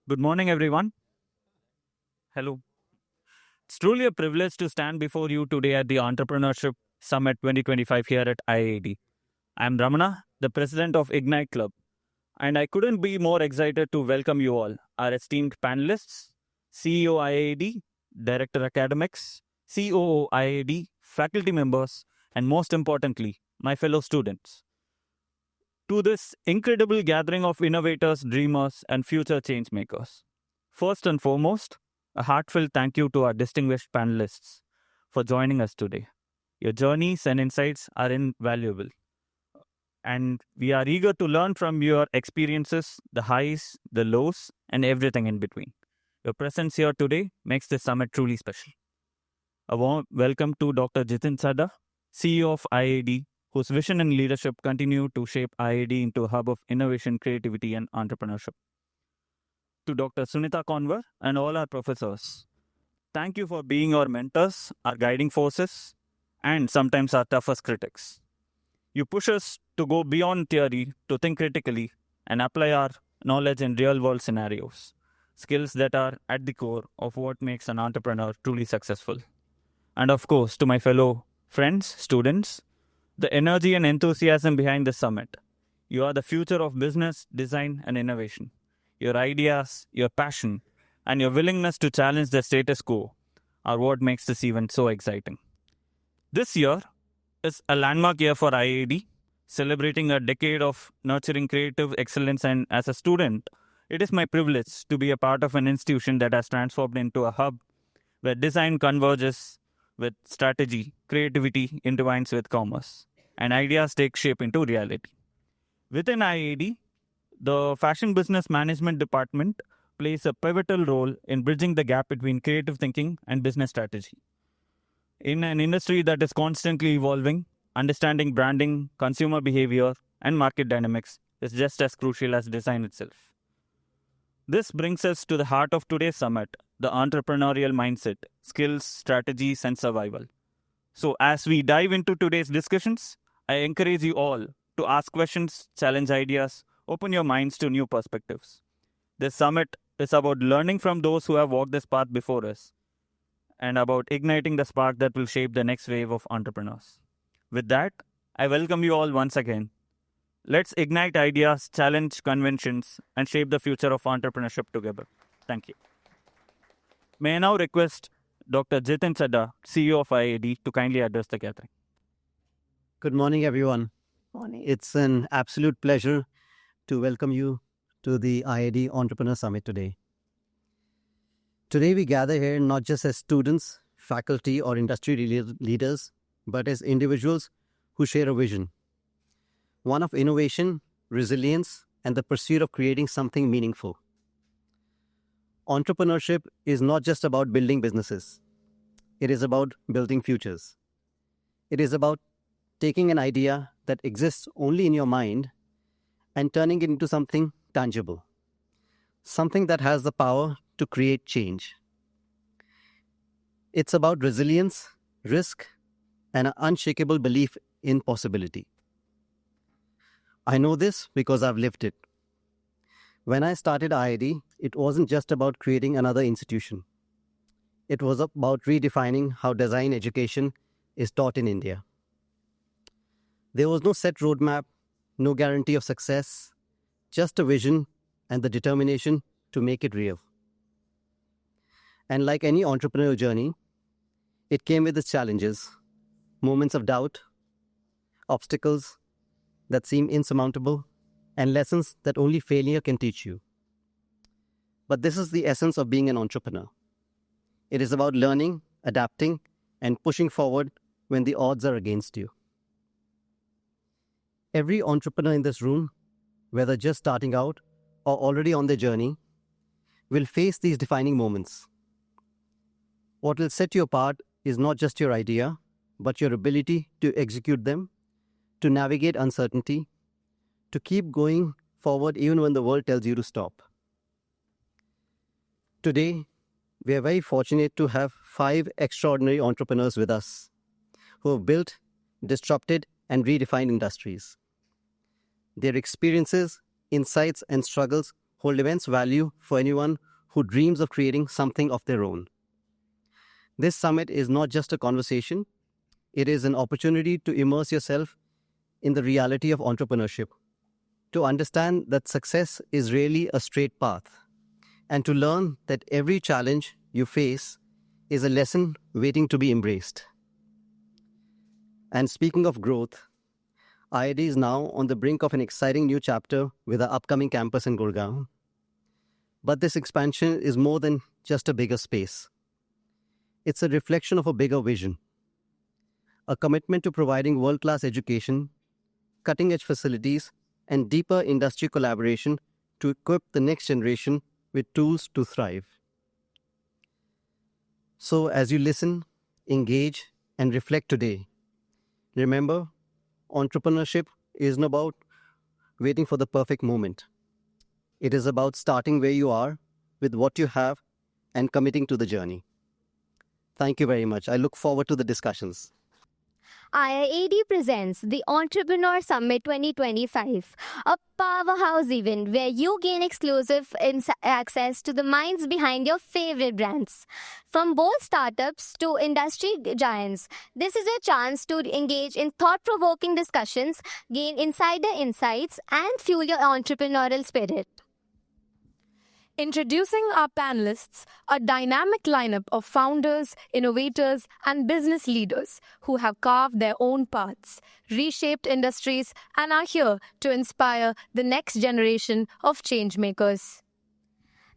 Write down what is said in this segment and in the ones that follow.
Good morning, everyone. Hello. It's truly a privilege to stand before you today at the Entrepreneurship Summit 2025 here at IIAD. I'm Ramana, the president of Ignite Club, and I couldn't be more excited to welcome you all, our esteemed panelists, CEO IIAD, Director Academics, COO IIAD, faculty members, and most importantly, my fellow students, to this incredible gathering of innovators, dreamers, and future change makers. First and foremost, a heartfelt thank you to our distinguished panelists for joining us today. Your journeys and insights are invaluable, and we are eager to learn from your experiences, the highs, the lows, and everything in between. Your presence here today makes this summit truly special. A warm welcome to Dr. Jitin Sada, CEO of IIAD, whose vision and leadership continue to shape IIAD into a hub of innovation, creativity, and entrepreneurship. To Dr. Sunita Konwar and all our professors, thank you for being our mentors, our guiding forces, and sometimes our toughest critics. You push us to go beyond theory, to think critically, and apply our knowledge in real world scenarios, skills that are at the core of what makes an entrepreneur truly successful. And of course, to my fellow friends, students, the energy and enthusiasm behind this summit. You are the future of business, design, and innovation. Your ideas, your passion, and your willingness to challenge the status quo are what makes this event so exciting. This year is a landmark year for IIAD, celebrating a decade of nurturing creative excellence. And as a student, it is my privilege to be a part of an institution that has transformed into a hub where design converges with strategy, creativity intertwines with commerce, and ideas take shape into reality. Within IIAD, the Fashion Business Management Department plays a pivotal role in bridging the gap between creative thinking and business strategy. In an industry that is constantly evolving, understanding branding, consumer behavior, and market dynamics is just as crucial as design itself. This brings us to the heart of today's summit, the entrepreneurial mindset, skills, strategies, and survival. So, as we dive into today's discussions, I encourage you all to ask questions, challenge ideas, open your minds to new perspectives. This summit is about learning from those who have walked this path before us and about igniting the spark that will shape the next wave of entrepreneurs. With that, I welcome you all once again. Let's ignite ideas, challenge conventions, and shape the future of entrepreneurship together. Thank you. May I now request Dr. Jitin Chadha, CEO of IIAD, to kindly address the gathering. Good morning, everyone. Morning. It's an absolute pleasure to welcome you to the IIAD Entrepreneur Summit today. Today, we gather here not just as students, faculty, or industry leaders, but as individuals who share a vision. One of innovation, resilience, and the pursuit of creating something meaningful. Entrepreneurship is not just about building businesses. It is about building futures. It is about taking an idea that exists only in your mind and turning it into something tangible. Something that has the power to create change. It's about resilience, risk, and an unshakable belief in possibility. I know this because I've lived it. When I started IIAD, it wasn't just about creating another institution. It was about redefining how design education is taught in India. There was no set roadmap, no guarantee of success, just a vision and the determination to make it real. And like any entrepreneurial journey, it came with its challenges, moments of doubt, obstacles that seem insurmountable, and lessons that only failure can teach you. But this is the essence of being an entrepreneur. It is about learning, adapting, and pushing forward when the odds are against you. Every entrepreneur in this room, whether just starting out or already on their journey, will face these defining moments. What will set you apart is not just your idea, but your ability to execute them, to navigate uncertainty, to keep going forward even when the world tells you to stop. Today, we are very fortunate to have 5 extraordinary entrepreneurs with us who have built, disrupted, and redefined industries. Their experiences, insights, and struggles hold immense value for anyone who dreams of creating something of their own. This summit is not just a conversation, it is an opportunity to immerse yourself in the reality of entrepreneurship, to understand that success is really a straight path, and to learn that every challenge you face is a lesson waiting to be embraced. And speaking of growth, IIAD is now on the brink of an exciting new chapter with our upcoming campus in Gurgaon. But this expansion is more than just a bigger space. It's a reflection of a bigger vision, a commitment to providing world-class education, cutting-edge facilities, and deeper industry collaboration to equip the next generation with tools to thrive. So as you listen, engage, and reflect today, remember, entrepreneurship isn't about waiting for the perfect moment. It is about starting where you are with what you have and committing to the journey. Thank you very much. I look forward to the discussions. IIAD presents the Entrepreneur Summit 2025, a powerhouse event where you gain exclusive access to the minds behind your favorite brands. From bold startups to industry giants, this is a chance to engage in thought-provoking discussions, gain insider insights, and fuel your entrepreneurial spirit. Introducing our panelists, a dynamic lineup of founders, innovators, and business leaders who have carved their own paths, reshaped industries, and are here to inspire the next generation of changemakers.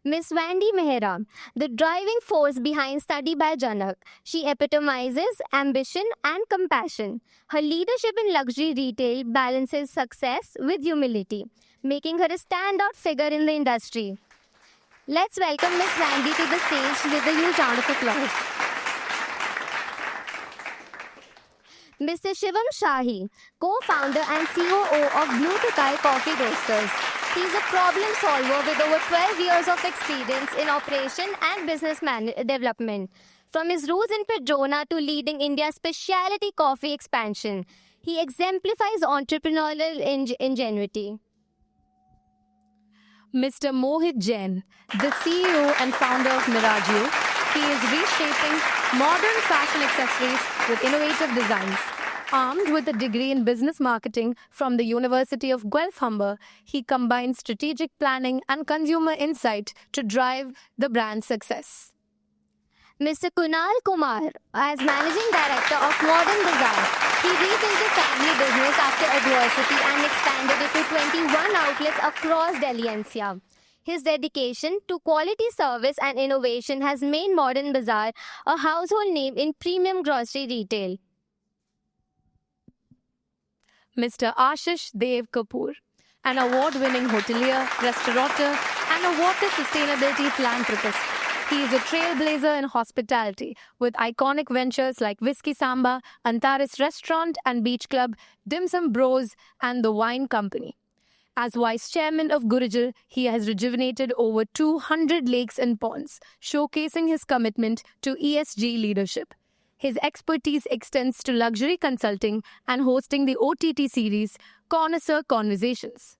Miss Vandy Mehra, the driving force behind Study by Janak. She epitomizes ambition and compassion. Her leadership in luxury retail balances success with humility, making her a standout figure in the industry. Let's welcome Miss Vandy to the stage with a huge round of applause. Mr. Shivam Shahi, co-founder and COO of Tokai Coffee Roasters. He is a problem solver with over 12 years of experience in operation and business development. From his roots in Pedrona to leading India's specialty coffee expansion, he exemplifies entrepreneurial ingenuity. Mr. Mohit Jain, the CEO and founder of Miraggio, he is reshaping modern fashion accessories with innovative designs. Armed with a degree in business marketing from the University of Guelph Humber, he combines strategic planning and consumer insight to drive the brand's success. Mr. Kunaal Kumar, as Managing Director of Modern Bazaar, he rebuilt the family business after adversity and expanded it to 21 outlets across Delhi NCR. His dedication to quality service and innovation has made Modern Bazaar a household name in premium grocery retail. Mr. Ashish Dev Kapur, an award-winning hotelier, restaurateur, and a water sustainability philanthropist. He is a trailblazer in hospitality with iconic ventures like Whisky Samba, Antares Restaurant and Beach Club, Dim Sum Bros, and The Wine Company. As vice chairman of Gurujal, he has rejuvenated over 200 lakes and ponds, showcasing his commitment to ESG leadership. His expertise extends to luxury consulting and hosting the OTT series Connoisseur Conversations.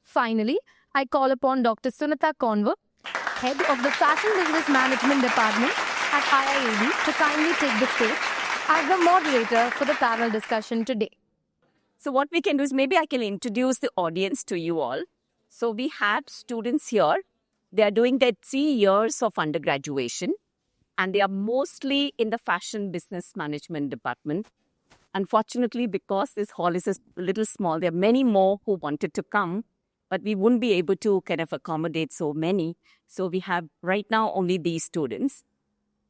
Finally, I call upon Dr. Sunita Konwar, Head of the Fashion Business Management Department at IIAD, to kindly take the stage as the moderator for the panel discussion today. So what we can do is maybe I can introduce the audience to you all. So we have students here. They are doing their 3 years of undergraduation and they are mostly in the Fashion Business Management Department. Unfortunately, because this hall is a little small, there are many more who wanted to come, but we wouldn't be able to kind of accommodate so many. So we have right now only these students.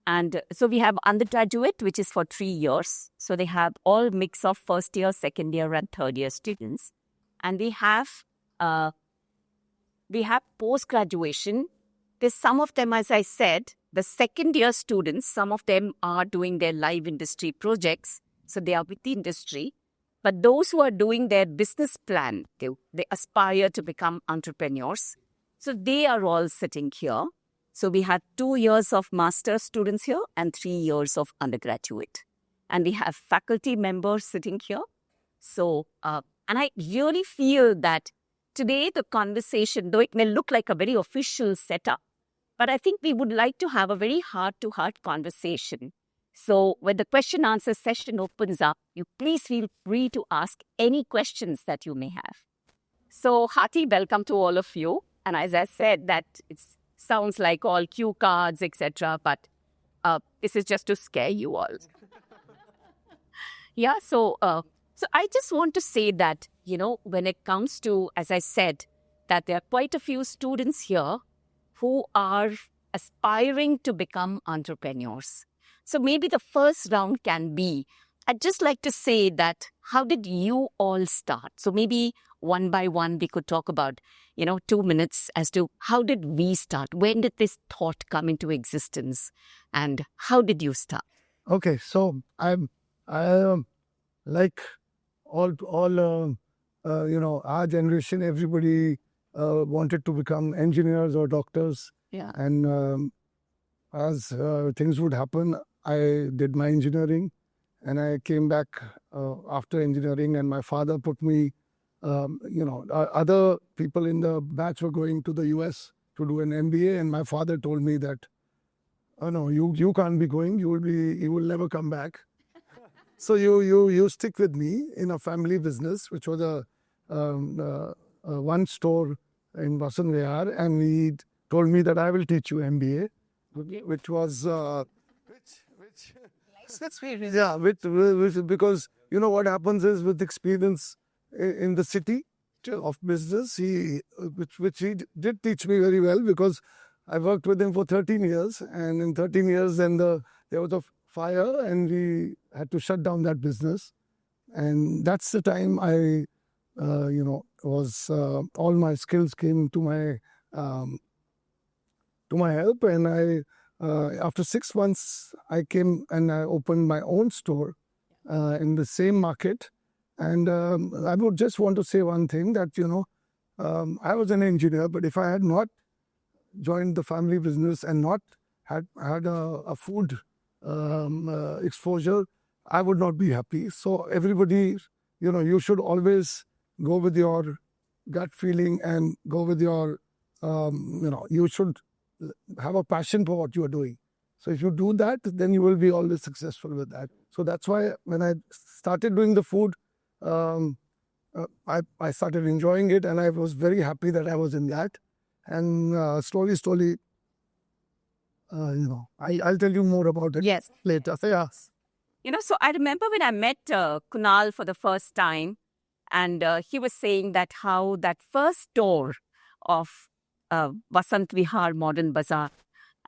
And so we have undergraduate, which is for 3 years. So they have all mix of first year, second year, and third year students. And we have post-graduation. There's some of them, as I said, the second year students, some of them are doing their live industry projects. So they are with the industry. But those who are doing their business plan, they aspire to become entrepreneurs. So they are all sitting here. So we have 2 years of master's students here and 3 years of undergraduate. And we have faculty members sitting here. So, and I really feel that today the conversation, though it may look like a very official setup, but I think we would like to have a very heart-to-heart conversation. So when the question answer session opens up, you please feel free to ask any questions that you may have. So hearty welcome to all of you. And as I said, that it sounds like all cue cards, etc. But this is just to scare you all. Yeah, so I just want to say that, when it comes to, as I said, that there are quite a few students here who are aspiring to become entrepreneurs. So maybe the first round can be, I'd just like to say that, how did you all start? So maybe one by one, we could talk about, 2 minutes as to how did we start? When did this thought come into existence? And how did you start? Okay, so I like all our generation, everybody wanted to become engineers or doctors. Yeah. And as things would happen, I did my engineering, and I came back after engineering, and my father put me, other people in the batch were going to the US to do an MBA, and my father told me that, oh no, you can't be going, you will never come back. So you stick with me in a family business, which was a one store in Vandy Mehra, and he told me that I will teach you MBA, which was because what happens is, with experience in the city of business, which he did teach me very well, because I worked with him for 13 years, and in 13 years then there was a fire and we had to shut down that business, and that's the time I was all my skills came to my help, and I after 6 months I came and I opened my own store in the same market. And I would just want to say one thing, that I was an engineer, but if I had not joined the family business and not had a food exposure, I would not be happy. So everybody, you should always go with your gut feeling and go with your, you should have a passion for what you are doing. So if you do that, then you will be always successful with that. So that's why when I started doing the food, I started enjoying it, and I was very happy that I was in that. And slowly, I'll tell you more about it later. So, yeah. So I remember when I met Kunaal for the first time, and he was saying that how that first store of Vasant Vihar Modern Bazaar,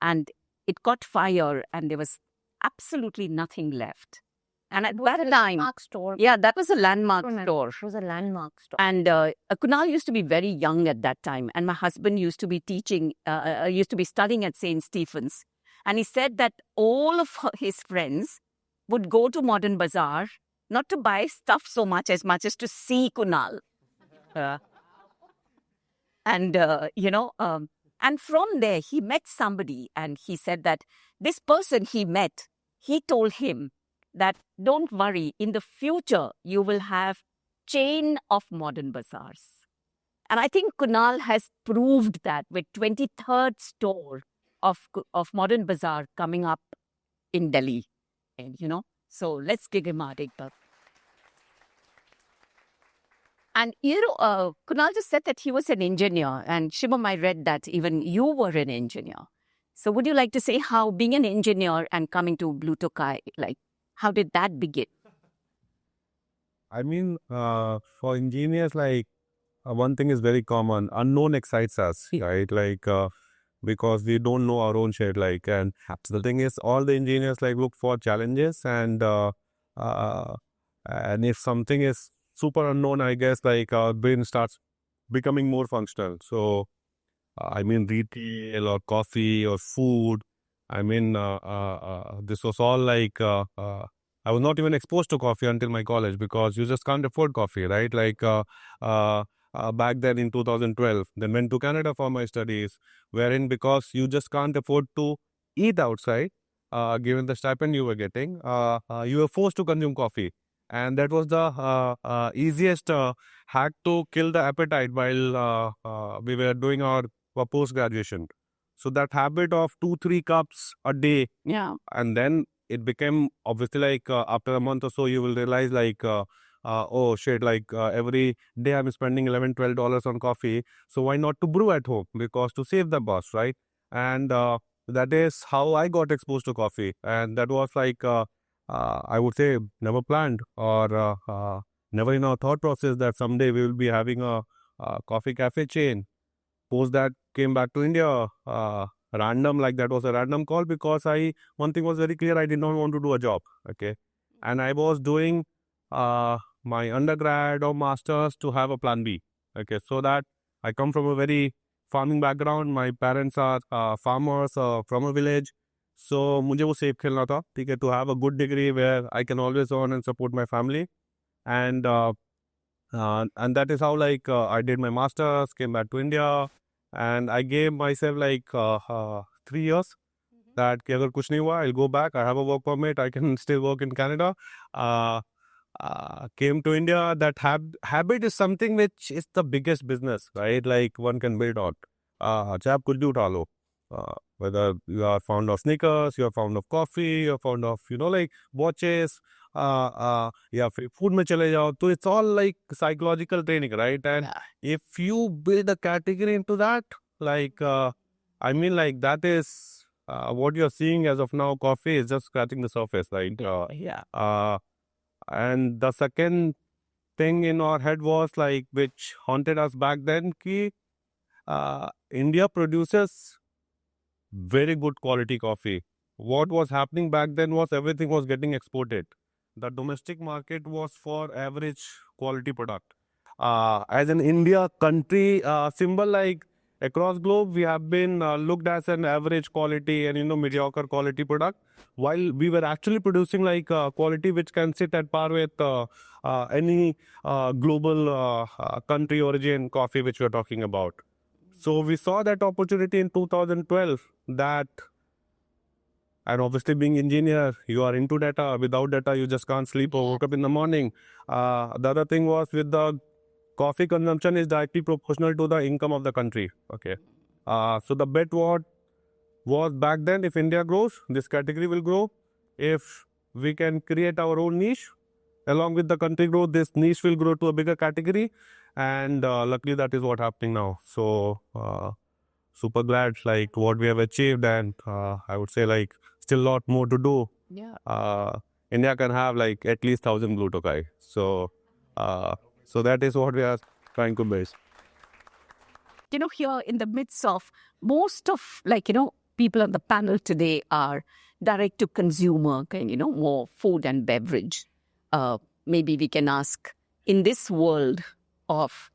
and it caught fire and there was absolutely nothing left. And at that time, store. yeah, that was a landmark store. It was a landmark store. And Kunal used to be very young at that time. And my husband used to be studying at St. Stephen's. And he said that all of his friends would go to Modern Bazaar, not to buy stuff so much as to see Kunal. And from there, he met somebody, and he said that this person he met, he told him that don't worry, in the future, you will have chain of Modern Bazaars. And I think Kunal has proved that with 23rd store of Modern Bazaar coming up in Delhi. And, so let's give him a big bug. And, Kunal just said that he was an engineer. And Shivam, I read that even you were an engineer. So would you like to say how being an engineer and coming to Blue Tokai, how did that begin? I mean, for engineers, one thing is very common. Unknown excites us, right? Because we don't know our own shit. And the thing is, all the engineers look for challenges, and if something is super unknown, I guess our brain starts becoming more functional. So, retail or coffee or food. This was all I was not even exposed to coffee until my college, because you just can't afford coffee, right? Back then in 2012, then went to Canada for my studies, wherein because you just can't afford to eat outside, given the stipend you were getting, you were forced to consume coffee. And that was the easiest hack to kill the appetite while we were doing our post-graduation. So that habit of 2-3 cups a day, Yeah. and then it became obviously like after a month or so, you will realize like, oh shit, like every day I'm spending $11-12 on coffee. So why not to brew at home? Because to save the cost, right? And that is how I got exposed to coffee. And that was like, I would say, never planned or never in our thought process that someday we will be having a coffee cafe chain. Post that, came back to India, random, like that was a random call because one thing was very clear, I did not want to do a job, okay? And I was doing my undergrad or masters to have a plan B, okay? So that I come from a very farming background, my parents are farmers from a village. So मुझे वो safe खेलना था, ठीक है, to have a good degree where I can always earn and support my family. And that is how like I did my masters, came back to India, and I gave myself like 3 years that कि अगर कुछ नहीं हुआ, I'll go back. I have a work permit. I can still work in Canada. Came to India. That habit is something which is the biggest business, right? Like one can build on. चाहे आप कुछ भी उठा लो. Whether you are fond of sneakers, you are fond of coffee, you are fond of, like watches, या फिर food में चले जाओ, तो it's all like psychological training, right? And if you build a category into that, like, I mean, like that is what you're seeing as of now, coffee is just scratching the surface, right? And the second thing in our head was like, which haunted us back then, ki India produces very good quality coffee. What was happening back then was everything was getting exported. The domestic market was for average quality product. As an India country symbol, like across globe, we have been looked as an average quality and mediocre quality product, while we were actually producing like quality which can sit at par with any global country origin coffee which we are talking about. So we saw that opportunity in 2012 that, and obviously being engineer, you are into data. Without data, you just can't sleep or wake up in the morning. The other thing was with the coffee consumption is directly proportional to the income of the country. Okay. So the bet was back then, if India grows, this category will grow. If we can create our own niche, along with the country growth, this niche will grow to a bigger category. And luckily that is what happening now. So super glad like what we have achieved, and I would say like still a lot more to do. India can have like at least 1,000 blue Tokai. So that is what we are trying to base. Here in the midst of most of people on the panel today are direct to consumer, more food and beverage. Maybe we can ask, in this world of,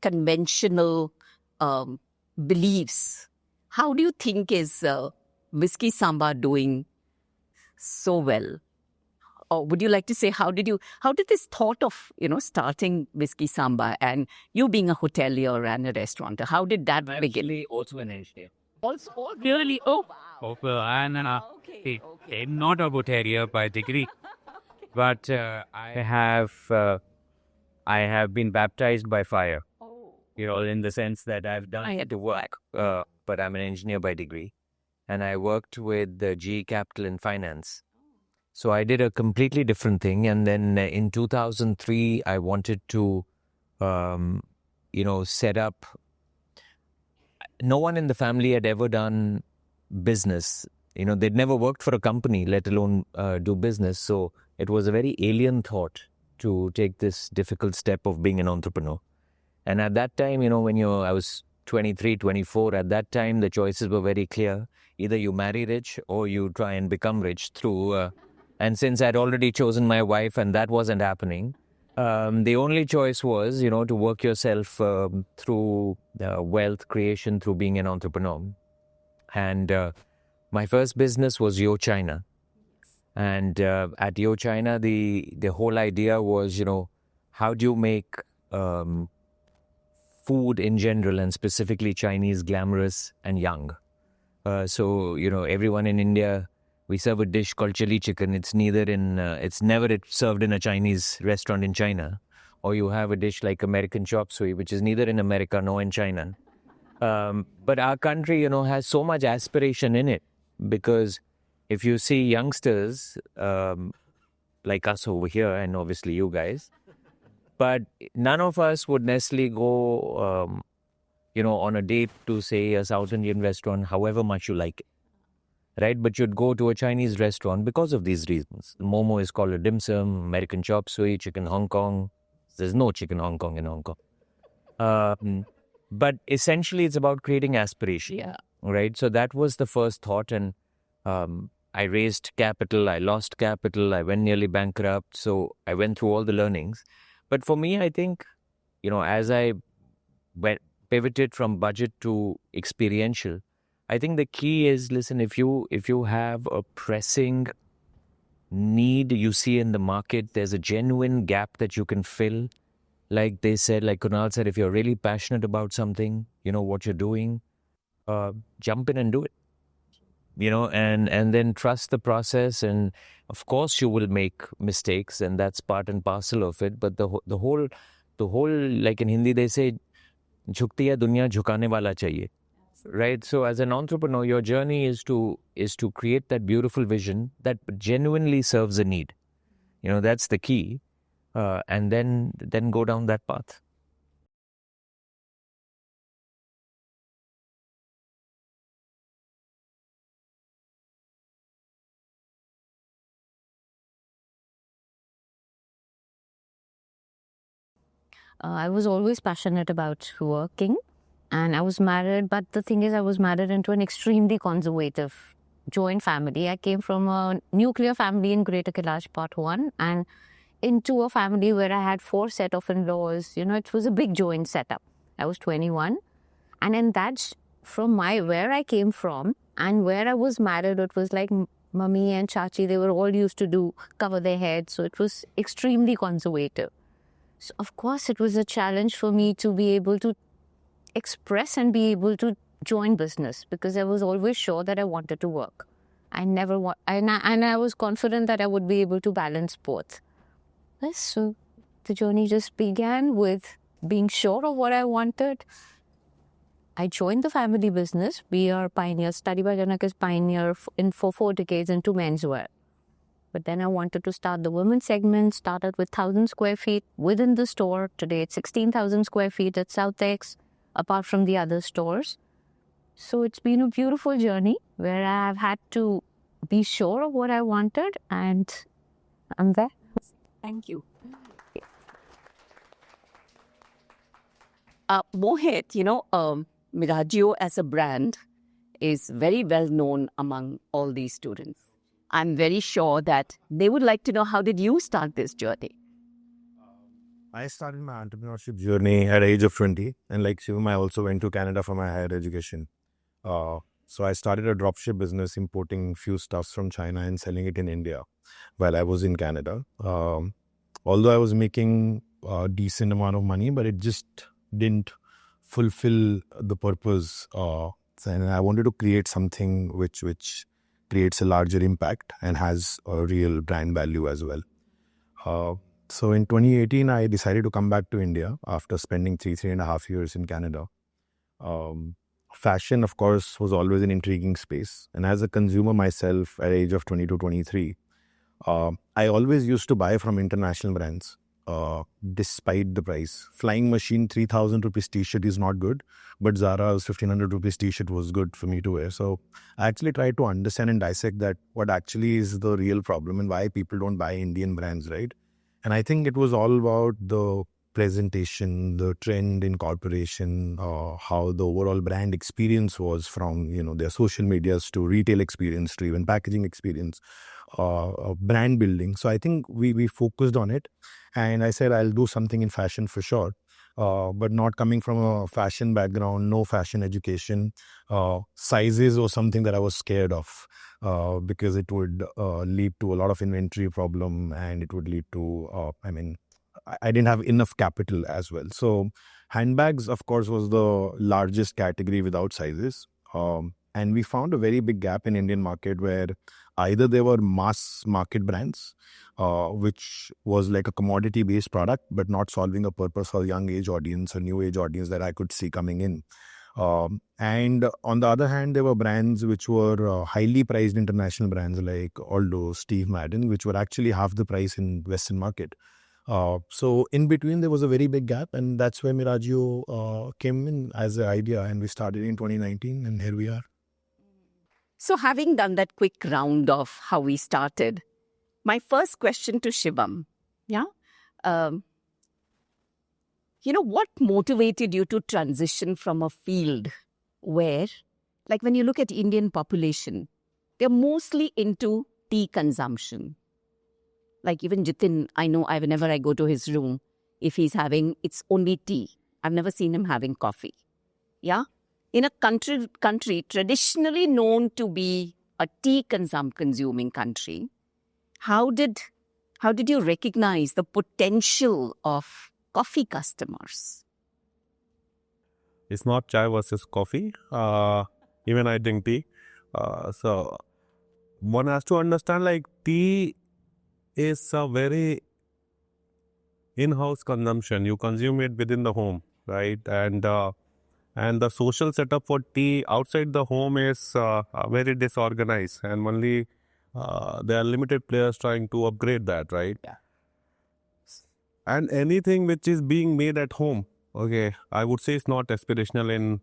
conventional beliefs, how do you think is Whisky Samba doing so well? Or would you like to say, how did this thought of, starting Whisky Samba and you being a hotelier and a restaurateur, how did that begin? Actually, also an engineer. Also, Really? Oh, wow. and Okay. I'm not a hotelier by degree, but I have been baptized by fire. Oh. In the sense that I've done the work, but I'm an engineer by degree, and I worked with the GE Capital in finance. So I did a completely different thing, and then in 2003, I wanted to, set up. No one in the family had ever done business. They'd never worked for a company, let alone do business. So it was a very alien thought to take this difficult step of being an entrepreneur. And at that time, when I was 23, 24, at that time, the choices were very clear. Either you marry rich or you try and become rich through... and since I'd already chosen my wife and that wasn't happening, the only choice was, to work yourself through wealth creation, through being an entrepreneur. And my first business was Yo China. And at Yo China, the whole idea was, how do you make food in general and specifically Chinese glamorous and young? So, everyone in India We serve a dish called chili chicken. It's never served in a Chinese restaurant in China. Or you have a dish like American chop suey, which is neither in America nor in China. But our country, has so much aspiration in it, because if you see youngsters like us over here, and obviously you guys, but none of us would necessarily go, on a date to, say, a South Indian restaurant, however much you like it, right? But you'd go to a Chinese restaurant because of these reasons. Momo is called a dim sum, American chop suey, chicken Hong Kong. There's no chicken Hong Kong in Hong Kong. But essentially, it's about creating aspiration. Yeah. Right? So that was the first thought. And I raised capital. I lost capital. I went nearly bankrupt. So I went through all the learnings. But for me, I think, as I pivoted from budget to experiential, I think the key is, listen, if you have a pressing need you see in the market, there's a genuine gap that you can fill. Like they said, like Kunaal said, if you're really passionate about something, what you're doing, jump in and do it. And then trust the process. And of course you will make mistakes, and that's part and parcel of it. But the whole, like in Hindi they say, jhukti hai dunya, jhukane wala chahiye. Right? So as an entrepreneur, your journey is to create that beautiful vision that genuinely serves a need. That's the key. And then go down that path. I was always passionate about working, and I was married, but the thing is, I was married into an extremely conservative joint family. I came from a nuclear family in Greater Kailash Part 1 and into a family where I had 4 set of in-laws. It was a big joint setup. I was 21. And in that, from where I came from and where I was married, it was like mummy and chachi, they were all used to cover their heads. So it was extremely conservative. So of course, it was a challenge for me to be able to express and be able to join business, because I was always sure that I wanted to work. And I was confident that I would be able to balance both. Yes, so the journey just began with being sure of what I wanted. I joined the family business. We are pioneers. By Janak is pioneer for 4 decades into menswear. But then I wanted to start the women's segment, started with 1,000 square feet within the store. Today it's 16,000 square feet at Southex, apart from the other stores. So it's been a beautiful journey where I've had to be sure of what I wanted, and I'm there. Thank you. Mohit, Miraggio as a brand is very well known among all these students. I'm very sure that they would like to know, how did you start this journey? I started my entrepreneurship journey at the age of 20. And like Shivam, I also went to Canada for my higher education. So I started a dropship business, importing few stuffs from China and selling it in India while I was in Canada. Although I was making a decent amount of money, but it just didn't fulfill the purpose. And I wanted to create something which creates a larger impact and has a real brand value as well. So in 2018, I decided to come back to India after spending 3.5 years in Canada. Fashion, of course, was always an intriguing space. And as a consumer myself at the age of 22, 23, I always used to buy from international brands despite the price. Flying Machine 3,000 rupees t-shirt is not good, but Zara's 1,500 rupees t-shirt was good for me to wear. So I actually tried to understand and dissect that what actually is the real problem and why people don't buy Indian brands, right? And I think it was all about the presentation, the trend incorporation, how the overall brand experience was, from their social medias to retail experience to even packaging experience, brand building. So I think we focused on it, and I said I'll do something in fashion for sure, but not coming from a fashion background, no fashion education. Sizes was something that I was scared of, because it would lead to a lot of inventory problem, and it would lead to I didn't have enough capital as well. So handbags, of course, was the largest category without sizes. And we found a very big gap in Indian market where Either they were mass market brands, which was like a commodity based product, but not solving a purpose for a young age audience, a new age audience that I could see coming in. And on the other hand, there were brands which were highly priced international brands like Aldo, Steve Madden, which were actually half the price in Western market. So in between, there was a very big gap, and that's where Miraggio came in as an idea, and we started in 2019, and here we are. So having done that quick round of how we started, my first question to Shivam, what motivated you to transition from a field where, like when you look at Indian population, they're mostly into tea consumption. Like even Jitin, I know whenever I go to his room, if he's having, it's only tea. I've never seen him having coffee. Yeah? In a country traditionally known to be a tea consuming country, how did you recognize the potential of coffee customers? It's not chai versus coffee. Even I drink tea. So one has to understand, like, tea is a very in-house consumption. You consume it within the home, right? And the social setup for tea outside the home is very disorganized, and only there are limited players trying to upgrade that, right? Yeah. And anything which is being made at home, okay, I would say it's not aspirational in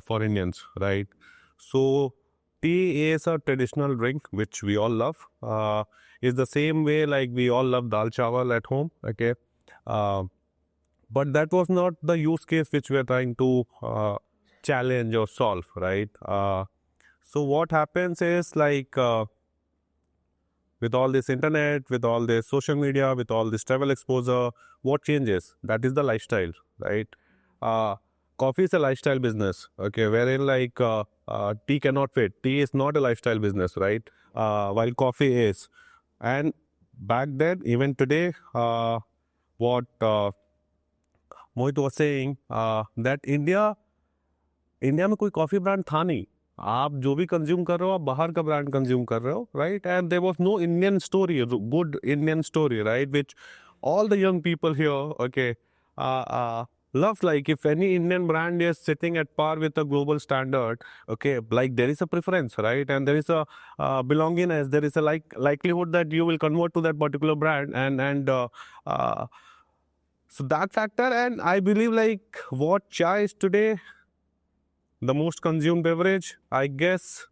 for Indians, right? So tea is a traditional drink which we all love. It's the same way like we all love dal chawal at home, okay? But that was not the use case which we are trying to challenge or solve, right? So what happens is, like, with all this internet, with all this social media, with all this travel exposure, what changes? That is the lifestyle, right? Coffee is a lifestyle business, okay, wherein like tea cannot fit. Tea is not a lifestyle business, right? While coffee is. And back then, even today, what Mohit was saying, that India में कोई coffee brand था नहीं. आप जो भी consume कर रहे हो, आप बाहर का ब्रांड कंज्यूम कर रहे हो, right? And there was no Indian story, good Indian story, right? Which all the young people here, okay, love. Like, if any Indian brand is sitting at par with a global standard, okay, like there is a preference, right? And there is a belongingness, there is a likelihood that you will convert to that particular brand, and so that factor. And I believe, like, what chai is today, the most consumed beverage, I guess,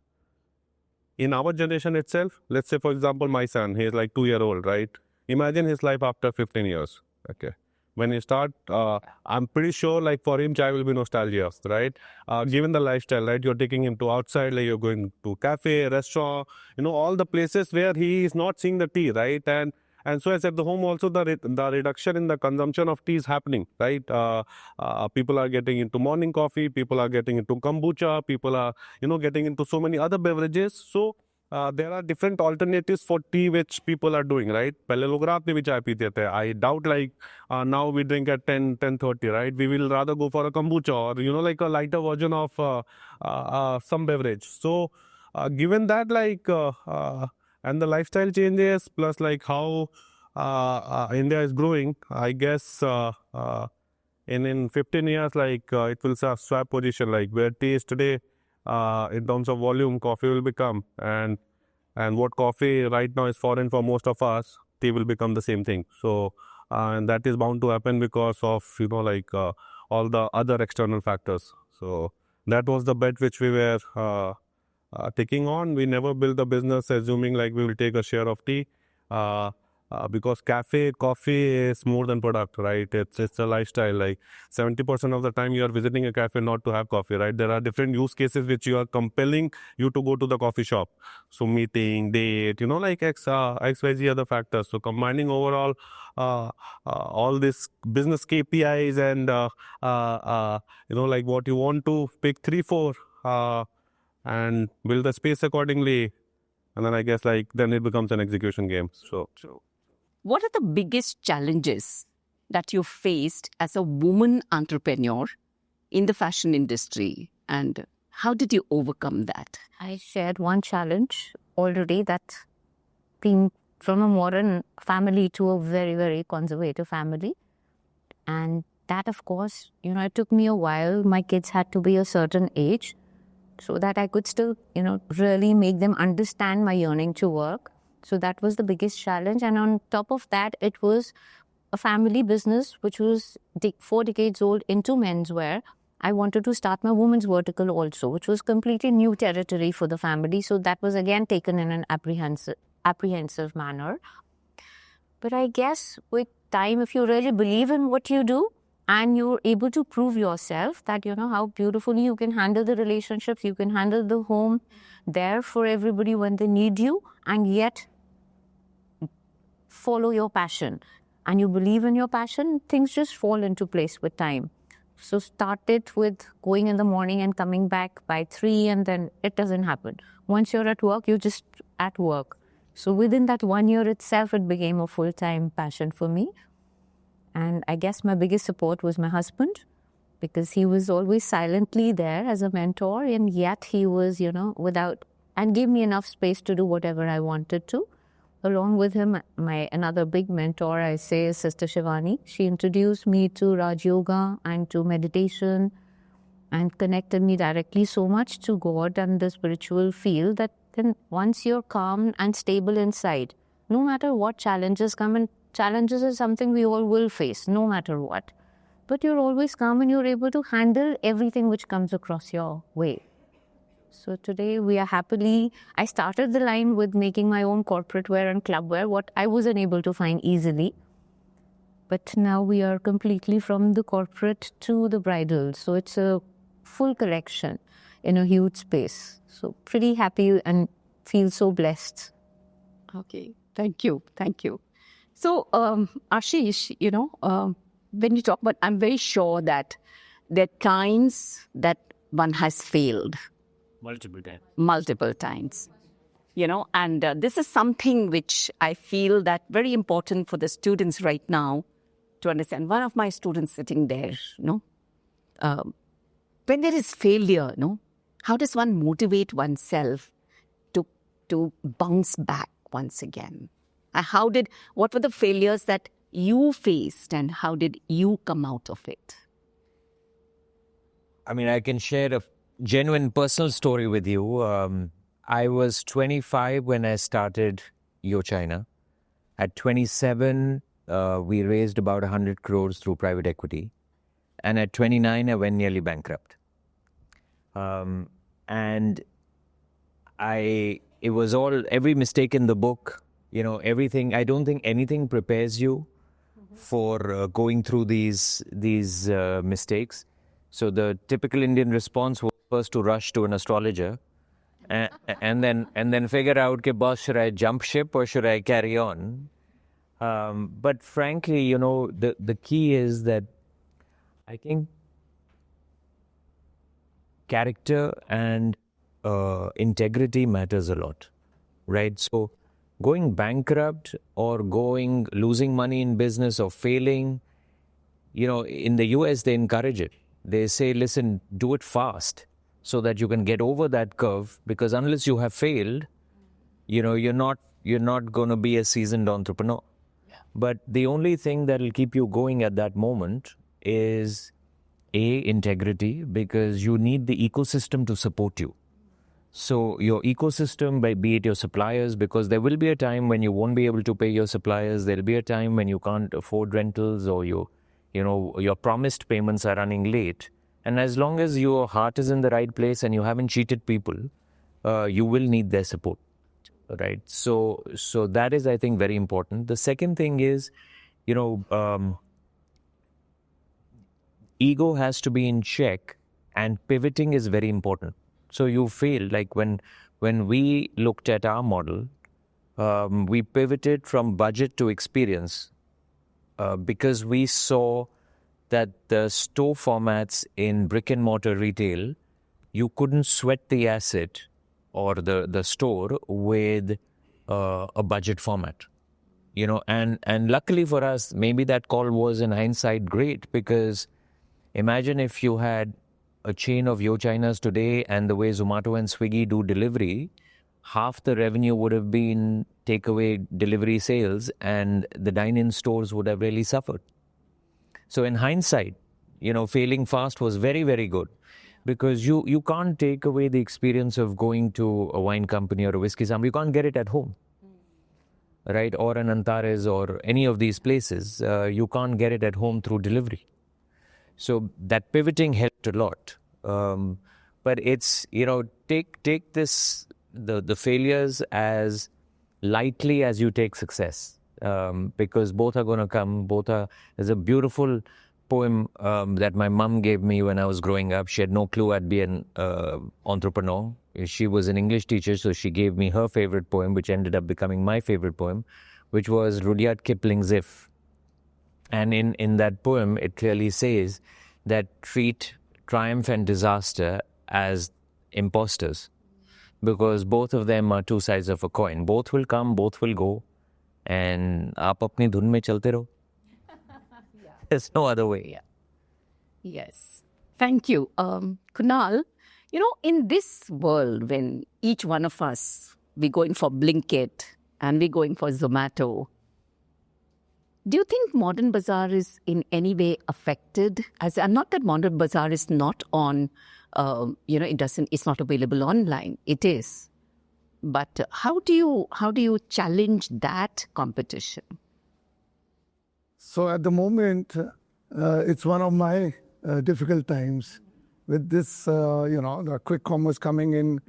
in our generation itself. Let's say, for example, my son, he is like 2-year-old, right? Imagine his life after 15 years, okay? When you start, I'm pretty sure, like, for him, chai will be nostalgia, right? Given the lifestyle, right? You're taking him to outside, like you're going to cafe, restaurant, all the places where he is not seeing the tea, right? And so as at the home also, the reduction in the consumption of tea is happening, right? People are getting into morning coffee, people are getting into kombucha, people are, getting into so many other beverages. So there are different alternatives for tea which people are doing, right? Pehle log raat mein bhi chai peete the. I doubt, like, now we drink at 10:30, right? We will rather go for a kombucha or, like a lighter version of some beverage. So given that, like, and the lifestyle changes, plus like how India is growing, I guess in 15 years, like, it will swap position, like where tea is today, in terms of volume, coffee will become, and what coffee right now is foreign for most of us, tea will become the same thing. So and that is bound to happen because of, like, all the other external factors. So that was the bet which we were taking on. We never built the business assuming like we will take a share of tea, because coffee is more than product, right? It's a lifestyle. Like 70% of the time you are visiting a cafe not to have coffee, right? There are different use cases which you are compelling you to go to the coffee shop. So meeting, date, like XYZ other factors. So combining overall all this business KPIs and like what you want to pick 3-4 and build the space accordingly, and then I guess, like, then it becomes an execution game. So what are the biggest challenges that you faced as a woman entrepreneur in the fashion industry, and how did you overcome that? I shared one challenge already that being from a modern family to a very, very conservative family. And that, of course, it took me a while. My kids had to be a certain age so that I could still, really make them understand my yearning to work. So that was the biggest challenge. And on top of that, it was a family business, which was 4 decades old into menswear. I wanted to start my women's vertical also, which was completely new territory for the family. So that was again taken in an apprehensive manner. But I guess with time, if you really believe in what you do and you're able to prove yourself that, how beautifully you can handle the relationships, you can handle the home there for everybody when they need you, and yet follow your passion. And you believe in your passion, things just fall into place with time. So started with going in the morning and coming back by 3, and then it doesn't happen. Once you're at work, you're just at work. So within that 1 year itself, it became a full-time passion for me. And I guess my biggest support was my husband, because he was always silently there as a mentor, and yet he was, without, and gave me enough space to do whatever I wanted to. Along with him, my another big mentor, I say, is Sister Shivani. She introduced me to Raj Yoga and to meditation and connected me directly so much to God and the spiritual field that then once you're calm and stable inside, no matter what challenges come, and challenges is something we all will face, no matter what. But you're always calm and you're able to handle everything which comes across your way. So today we are happily, I started the line with making my own corporate wear and club wear, what I wasn't able to find easily. But now we are completely from the corporate to the bridal. So it's a full collection in a huge space. So pretty happy and feel so blessed. Okay, thank you. So, Ashish, when you talk about, I'm very sure that there are times that one has failed. Multiple times. And this is something which I feel that very important for the students right now to understand. One of my students sitting there, when there is failure, how does one motivate oneself to bounce back once again? What were the failures that you faced and how did you come out of it? I mean, I can share a genuine personal story with you. I was 25 when I started Yo China. At 27, we raised about 100 crores through private equity. And at 29, I went nearly bankrupt. And it was every mistake in the book, everything. I don't think anything prepares you for going through these mistakes. So the typical Indian response was first to rush to an astrologer and then figure out, okay, boss, should I jump ship or should I carry on? But frankly, the key is that I think character and integrity matters a lot, right? So going bankrupt or losing money in business or failing, in the US, they encourage it. They say, listen, do it fast so that you can get over that curve, because unless you have failed, you're not going to be a seasoned entrepreneur. Yeah. But the only thing that will keep you going at that moment is integrity, because you need the ecosystem to support you. So your ecosystem, be it your suppliers, because there will be a time when you won't be able to pay your suppliers. There'll be a time when you can't afford rentals or your promised payments are running late. And as long as your heart is in the right place and you haven't cheated people, you will need their support, right? So that is, I think, very important. The second thing is, ego has to be in check, and pivoting is very important. So you fail. Like when we looked at our model, we pivoted from budget to experience. Because we saw that the store formats in brick and mortar retail, you couldn't sweat the asset or the store with a budget format. And luckily for us, maybe that call was in hindsight great, because imagine if you had a chain of Yo Chinas today and the way Zomato and Swiggy do delivery, half the revenue would have been takeaway delivery sales, and the dine-in stores would have really suffered. So in hindsight, failing fast was very, very good, because you can't take away the experience of going to a wine company or a Whisky Samba. You can't get it at home, right? Or an Antares or any of these places. You can't get it at home through delivery. So that pivoting helped a lot. But it's, take this, the failures as lightly as you take success, because both are going to come. There's a beautiful poem that my mum gave me when I was growing up. She had no clue I'd be an entrepreneur. She was an English teacher, so she gave me her favorite poem, which ended up becoming my favorite poem, which was Rudyard Kipling's If. And in that poem, it clearly says that treat triumph and disaster as imposters, because both of them are two sides of a coin. Both will come, both will go, and aap apni dhun mein chalte raho. There's no other way. Yeah. Yes. Thank you. Kunal, in this world, when each one of us, we're going for Blinkit and we're going for Zomato, do you think Modern Bazaar is in any way affected? Not that Modern Bazaar is not on, it's not available online. It is. But how do you challenge that competition? So at the moment, it's one of my difficult times with this, the quick commerce coming in.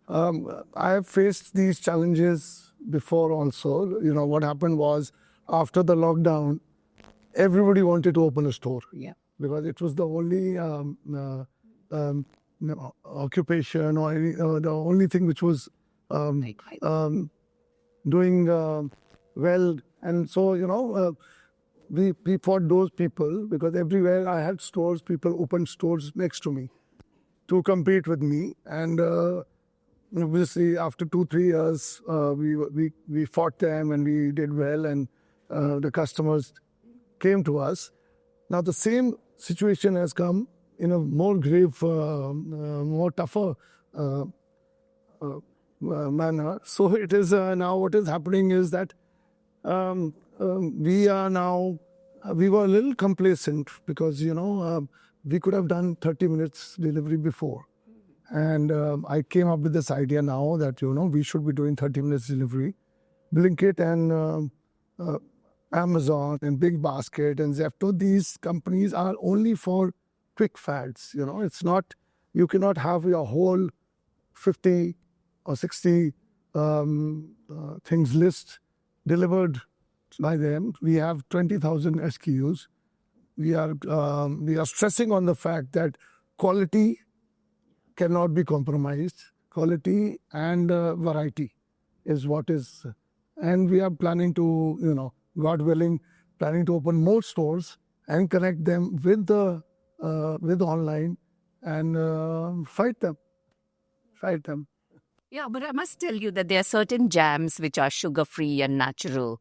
I have faced these challenges before also. What happened was, after the lockdown, everybody wanted to open a store. Yeah. Because it was the only occupation or the only thing which was doing well. And so, we fought those people, because everywhere I had stores, people opened stores next to me to compete with me. And obviously, after 2-3 years, we fought them and we did well, and the customers came to us. Now the same situation has come in a more grave, more tougher manner. So it is now what is happening is that we were a little complacent, because we could have done 30 minutes delivery before. And I came up with this idea now that we should be doing 30 minutes delivery. Blinkit and Amazon and Big Basket and Zepto, these companies are only for quick fads. It's not, you cannot have your whole 50 or 60 things list delivered by them. We have 20,000 SKUs. We are stressing on the fact that quality cannot be compromised. Quality and variety is what is, and we are planning to, God willing, planning to open more stores and connect them with the with online and fight them. Yeah, but I must tell you that there are certain jams which are sugar-free and natural.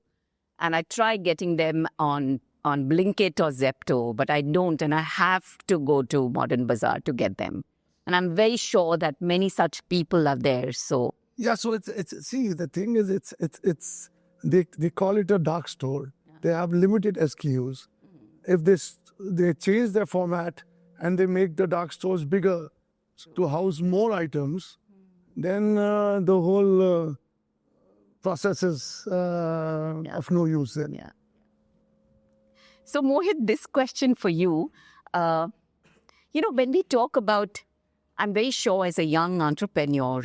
And I try getting them on Blinkit or Zepto, but I don't, and I have to go to Modern Bazaar to get them. And I'm very sure that many such people are there. So yeah, so it's see, the thing is, it's they call it a dark store. Yeah. They have limited SKUs. If they change their format and they make the dark stores bigger to house more items, then the whole process is of no use then. Yeah. So Mohit, this question for you, when we talk about, I'm very sure as a young entrepreneur,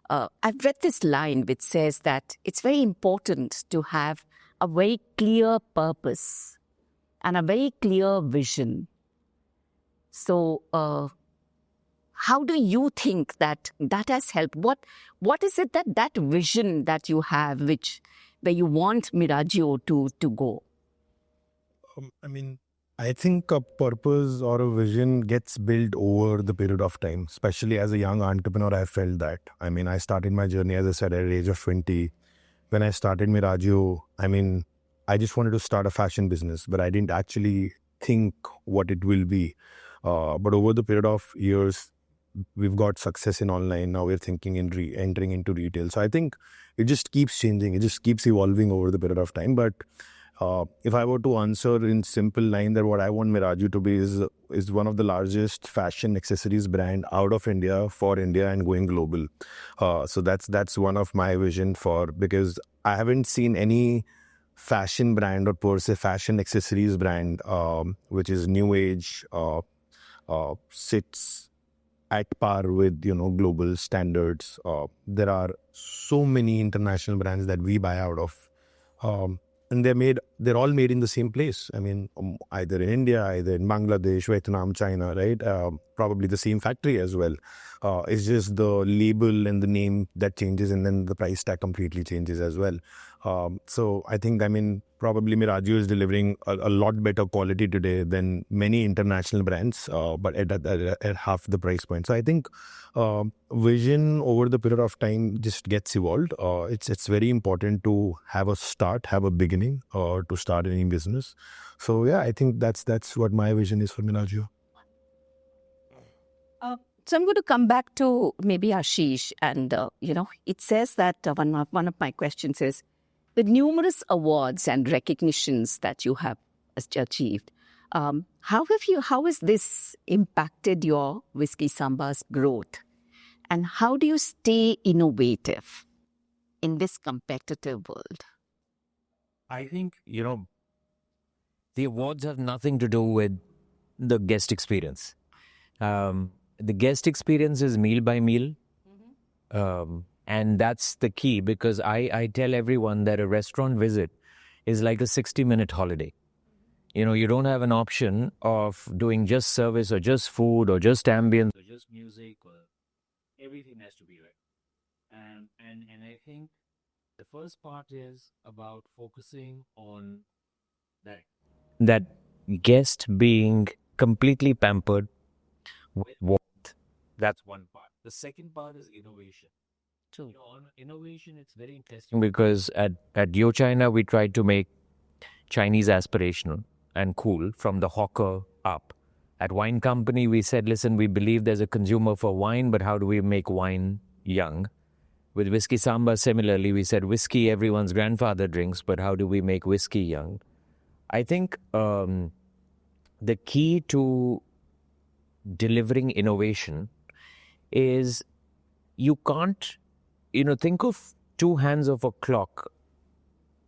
I've read this line which says that it's very important to have a very clear purpose and a very clear vision. So how do you think that has helped? What is it that vision that you have where you want Miraggio to go? I think a purpose or a vision gets built over the period of time, especially as a young entrepreneur. I felt that. I started my journey, as I said, at the age of 20. When I started Miraggio, I just wanted to start a fashion business, but I didn't actually think what it will be. But over the period of years, we've got success in online. Now we're thinking in entering into retail. So I think it just keeps changing. It just keeps evolving over the period of time. But if I were to answer in simple line that what I want Miraggio to be is one of the largest fashion accessories brand out of India for India and going global. So that's one of my vision because I haven't seen any fashion brand or per se fashion accessories brand which is new age, sits at par with global standards. There are so many international brands that we buy out of, and they're all made in the same place. I mean, either in India, either in Bangladesh, Vietnam, China, right? Probably the same factory as well. It's just the label and the name that changes, and then the price tag completely changes as well. So I think, probably Miraggio is delivering a lot better quality today than many international brands, but at half the price point. So I think vision over the period of time just gets evolved. It's very important to have a beginning, to start any business. So yeah, I think that's what my vision is for Miraggio. So I'm going to come back to maybe Ashish, and it says that one of my questions is the numerous awards and recognitions that you have achieved. How has this impacted your Whisky Samba's growth, and how do you stay innovative in this competitive world? I think, the awards have nothing to do with the guest experience. The guest experience is meal by meal. And that's the key, because I tell everyone that a restaurant visit is like a 60-minute holiday. You don't have an option of doing just service or just food or just ambience or just music. Or everything has to be right. And I think the first part is about focusing on that guest being completely pampered with warmth. That's one part. The second part is innovation. True. On innovation, it's very interesting because at Yo China, we tried to make Chinese aspirational and cool from the hawker up. At Wine Company, we said, listen, we believe there's a consumer for wine, but how do we make wine young? With Whisky Samba, similarly, we said whiskey everyone's grandfather drinks, but how do we make whiskey young? I think the key to delivering innovation is you can't, think of two hands of a clock,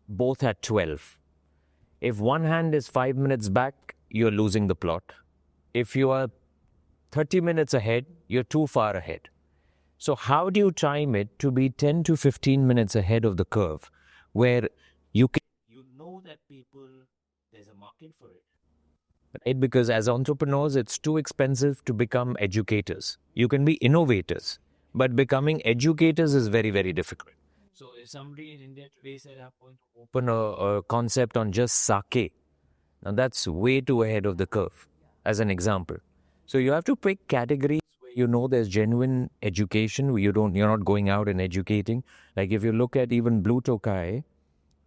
both at 12. If one hand is 5 minutes back, you're losing the plot. If you are 30 minutes ahead, you're too far ahead. So how do you time it to be 10 to 15 minutes ahead of the curve, where you know that there's a market for it? Right? Because as entrepreneurs, it's too expensive to become educators. You can be innovators, but becoming educators is very, very difficult. So if somebody in India today said, I'm going to open a concept on just sake, now that's way too ahead of the curve, as an example. So you have to pick categories where there's genuine education, where you're not going out and educating. Like if you look at even Blue Tokai,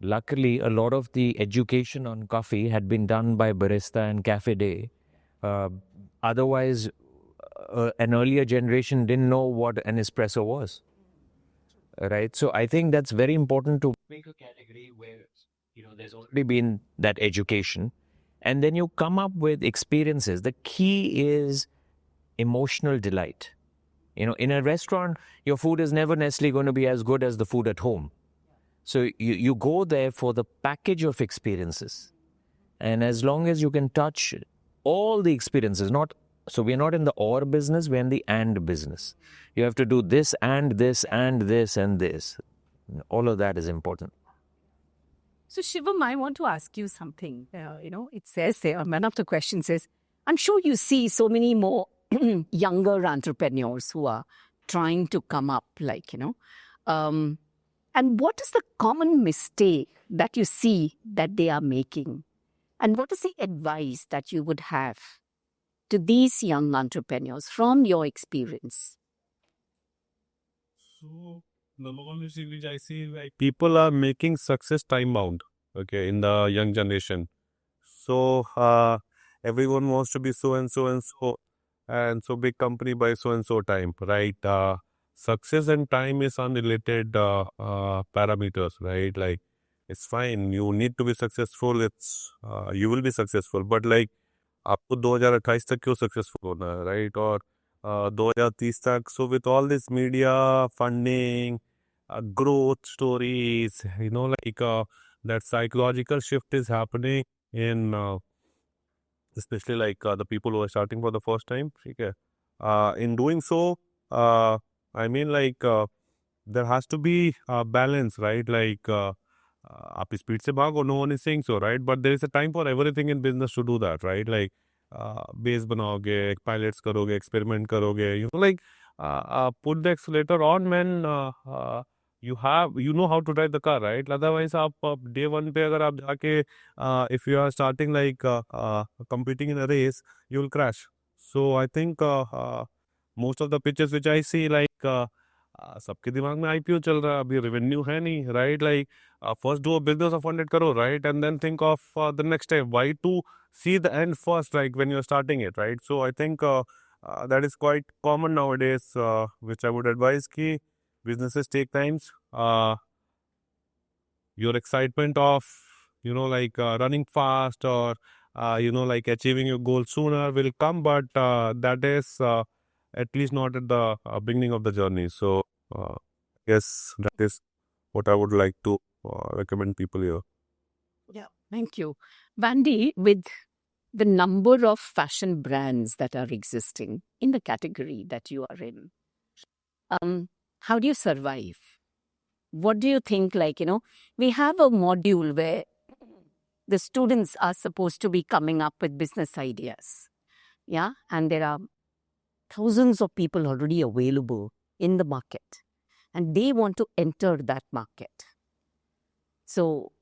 luckily a lot of the education on coffee had been done by Barista and Cafe Day. Otherwise, an earlier generation didn't know what an espresso was. Right? So I think that's very important to make a category where there's already been that education, and then you come up with experiences. The key is emotional delight. In a restaurant, your food is never necessarily going to be as good as the food at home. So you go there for the package of experiences. And as long as you can touch all the experiences, so we're not in the or business, we're in the and business. You have to do this and this and this and this. All of that is important. So Shivam, I want to ask you something. It says there, one of the questions is, I'm sure you see so many more younger entrepreneurs who are trying to come up, and what is the common mistake that you see that they are making? And what is the advice that you would have to these young entrepreneurs from your experience? So, number one mistake which I see, people are making success time bound, in the young generation. So, everyone wants to be so and so and so. and so big company by so and so time, right? Success and time is unrelated parameters, right? Like, it's fine. You need to be successful. You will be successful. But like, आपको 2028 तक क्यों successful होना है, right? और 2030 तक. So with all this media funding, growth stories, that psychological shift is happening in especially like the people who are starting for the first time. Okay. In doing so, I mean, like, there has to be a balance, right? Like, आप speed से भागो, no one is saying so, right? But there is a time for everything in business to do that, right? Like, base बनाओगे, pilots करोगे, experiment करोगे, like, put the accelerator on when you know how to drive the car, right? Otherwise, आप day one पे अगर आप जाके if you are starting like competing in a race, you will crash. So I think most of the pitches which I see, like, सबके दिमाग में IPO चल रहा है, अभी रेवेन्यू है नहीं, right? Like, first do a business of 100 crore, right? And then think of the next step. Why to see the end first, like when you're starting it, right? So I think that is quite common nowadays, which I would advise ki businesses take times. Your excitement of, like running fast or, like achieving your goal sooner will come, but that is at least not at the beginning of the journey. So, yes, that is what I would like to recommend people here. Yeah, thank you. Vandy, with the number of fashion brands that are existing in the category that you are in, how do you survive? What do you think, like, we have a module where the students are supposed to be coming up with business ideas. Yeah, and there are thousands of people already available in the market and they want to enter that market. So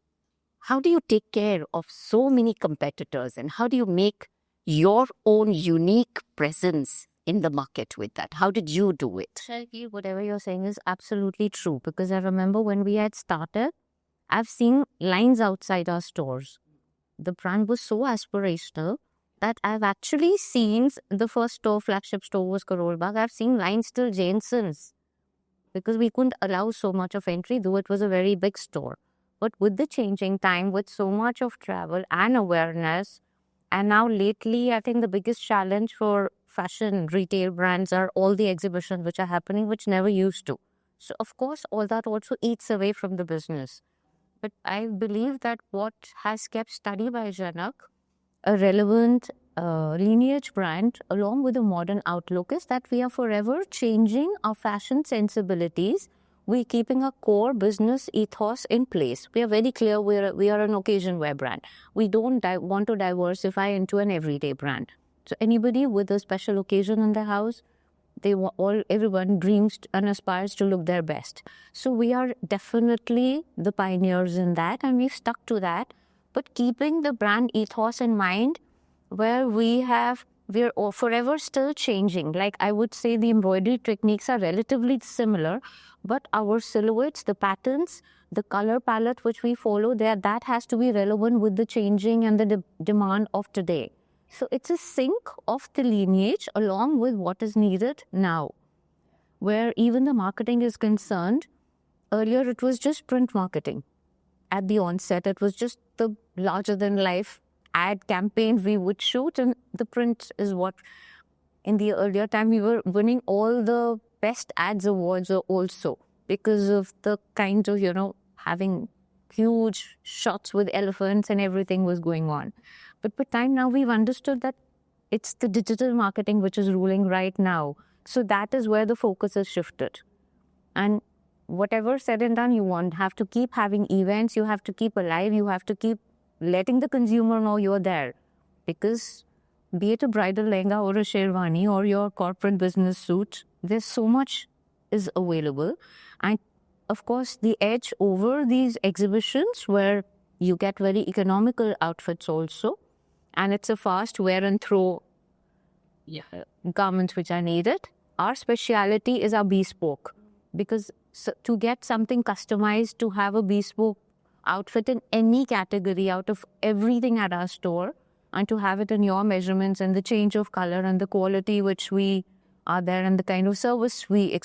how do you take care of so many competitors and how do you make your own unique presence in the market with that? How did you do it? Sharky, whatever you're saying is absolutely true, because I remember when we had started, I've seen lines outside our stores. The brand was so aspirational that I've actually seen the first store, flagship store was Karol Bagh. I've seen lines till Jainson's because we couldn't allow so much of entry, though it was a very big store. But with the changing time, with so much of travel and awareness, and now lately, I think the biggest challenge for fashion retail brands are all the exhibitions which are happening, which never used to. So, of course, all that also eats away from the business. But I believe that what has kept Study by Janak a relevant lineage brand along with a modern outlook is that we are forever changing our fashion sensibilities. We're keeping a core business ethos in place. We are very clear we are an occasion wear brand. We don't want to diversify into an everyday brand. So anybody with a special occasion in their house, everyone dreams and aspires to look their best. So we are definitely the pioneers in that and we've stuck to that. But keeping the brand ethos in mind, where we're forever still changing. Like I would say the embroidery techniques are relatively similar, but our silhouettes, the patterns, the color palette which we follow there, that has to be relevant with the changing and the demand of today. So it's a sync of the lineage along with what is needed now. Where even the marketing is concerned, earlier it was just print marketing. At the onset, it was just the larger than life ad campaign we would shoot, and the print is what in the earlier time we were winning all the best ads awards also because of the kind of, having huge shots with elephants and everything was going on. But with time now we've understood that it's the digital marketing which is ruling right now. So that is where the focus has shifted. And whatever said and done, you have to keep having events, you have to keep alive, you have to keep letting the consumer know you're there. Because be it a bridal lehenga or a sherwani or your corporate business suit, there's so much is available. And of course, the edge over these exhibitions where you get very economical outfits also. And it's a fast wear and throw garments which are needed. Our speciality is our bespoke. Because to get something customized, to have a bespoke outfit in any category out of everything at our store, and to have it in your measurements and the change of color and the quality which we are there and the kind of service we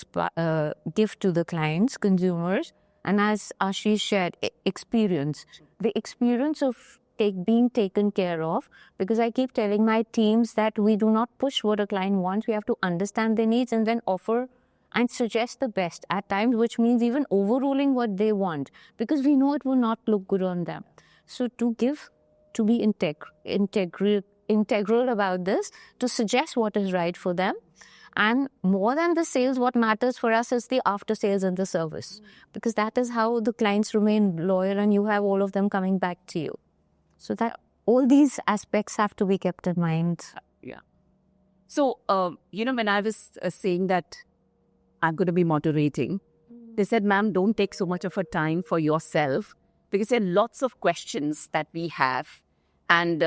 give to the clients, consumers. And as Ashish shared, experience. The experience of being taken care of, because I keep telling my teams that we do not push what a client wants. We have to understand their needs and then offer and suggest the best at times, which means even overruling what they want, because we know it will not look good on them. So to be integral about this, to suggest what is right for them. And more than the sales, what matters for us is the after sales and the service, because that is how the clients remain loyal and you have all of them coming back to you. So that all these aspects have to be kept in mind. Yeah. So, when I was saying that I'm going to be moderating, they said, ma'am, don't take so much of a time for yourself, because there are lots of questions that we have. And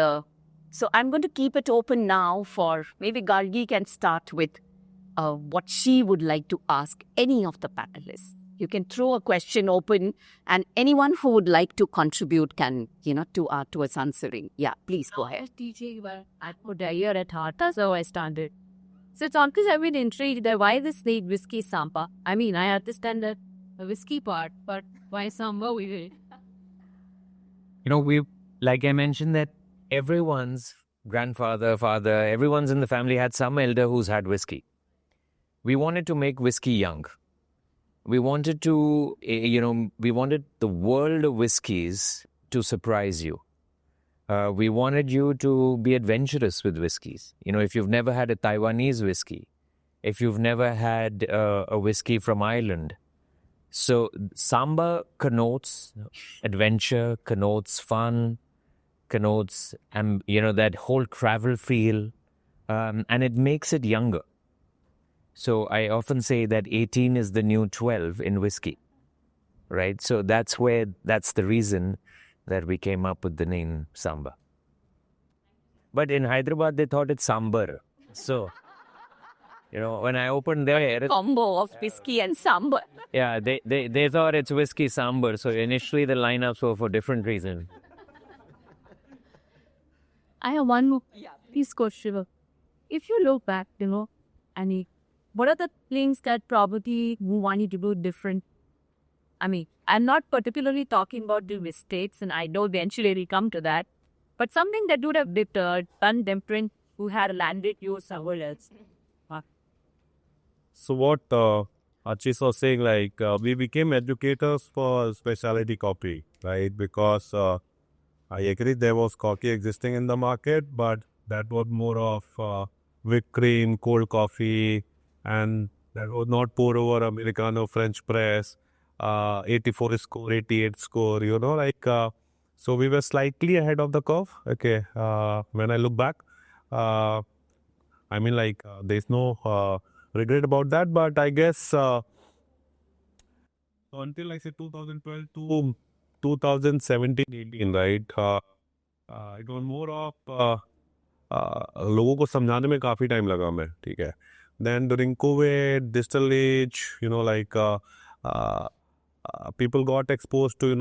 so I'm going to keep it open now for maybe Gargi can start with what she would like to ask any of the panelists. You can throw a question open and anyone who would like to contribute can, towards answering. Yeah, please go ahead. I put a year at heart, so I started. So it's always I've been intrigued that why this name Whisky Samba. I mean, I understand the whiskey part, but why Samba we did? Like I mentioned, that everyone's grandfather, father, everyone's in the family had some elder who's had whiskey. We wanted to make whiskey young. We wanted to, we wanted the world of whiskeys to surprise you. We wanted you to be adventurous with whiskeys. If you've never had a Taiwanese whiskey, if you've never had a whiskey from Ireland. So Samba connotes adventure, connotes fun, connotes, that whole travel feel, and it makes it younger. So I often say that 18 is the new 12 in whiskey, right? So that's the reason that we came up with the name Samba. But in Hyderabad, they thought it's Sambar. So, when I opened there... Combo of whiskey and Samba. Yeah, they thought it's Whisky Sambar. So initially the lineups were for different reasons. I have one more. Please go, Shiva. If you look back, and what are the things that probably you wanted to do different? I mean, I'm not particularly talking about the mistakes, and I know eventually we come to that, but something that would have deterred, done different, who had landed you somewhere else. So what Ashish was saying, we became educators for specialty coffee, right? Because I agree there was coffee existing in the market, but that was more of whipped cream, cold coffee, and that was not pour over Americano, French press, 84 score, 88 score, so we were slightly ahead of the curve. Okay, when I look back, there's no regret about that, but I guess so until I say 2012 to 2017-18, right? It was more of लोगों को समझाने में काफी time लगा मैं, ठीक है. Then during COVID, digital age, people got exposed to,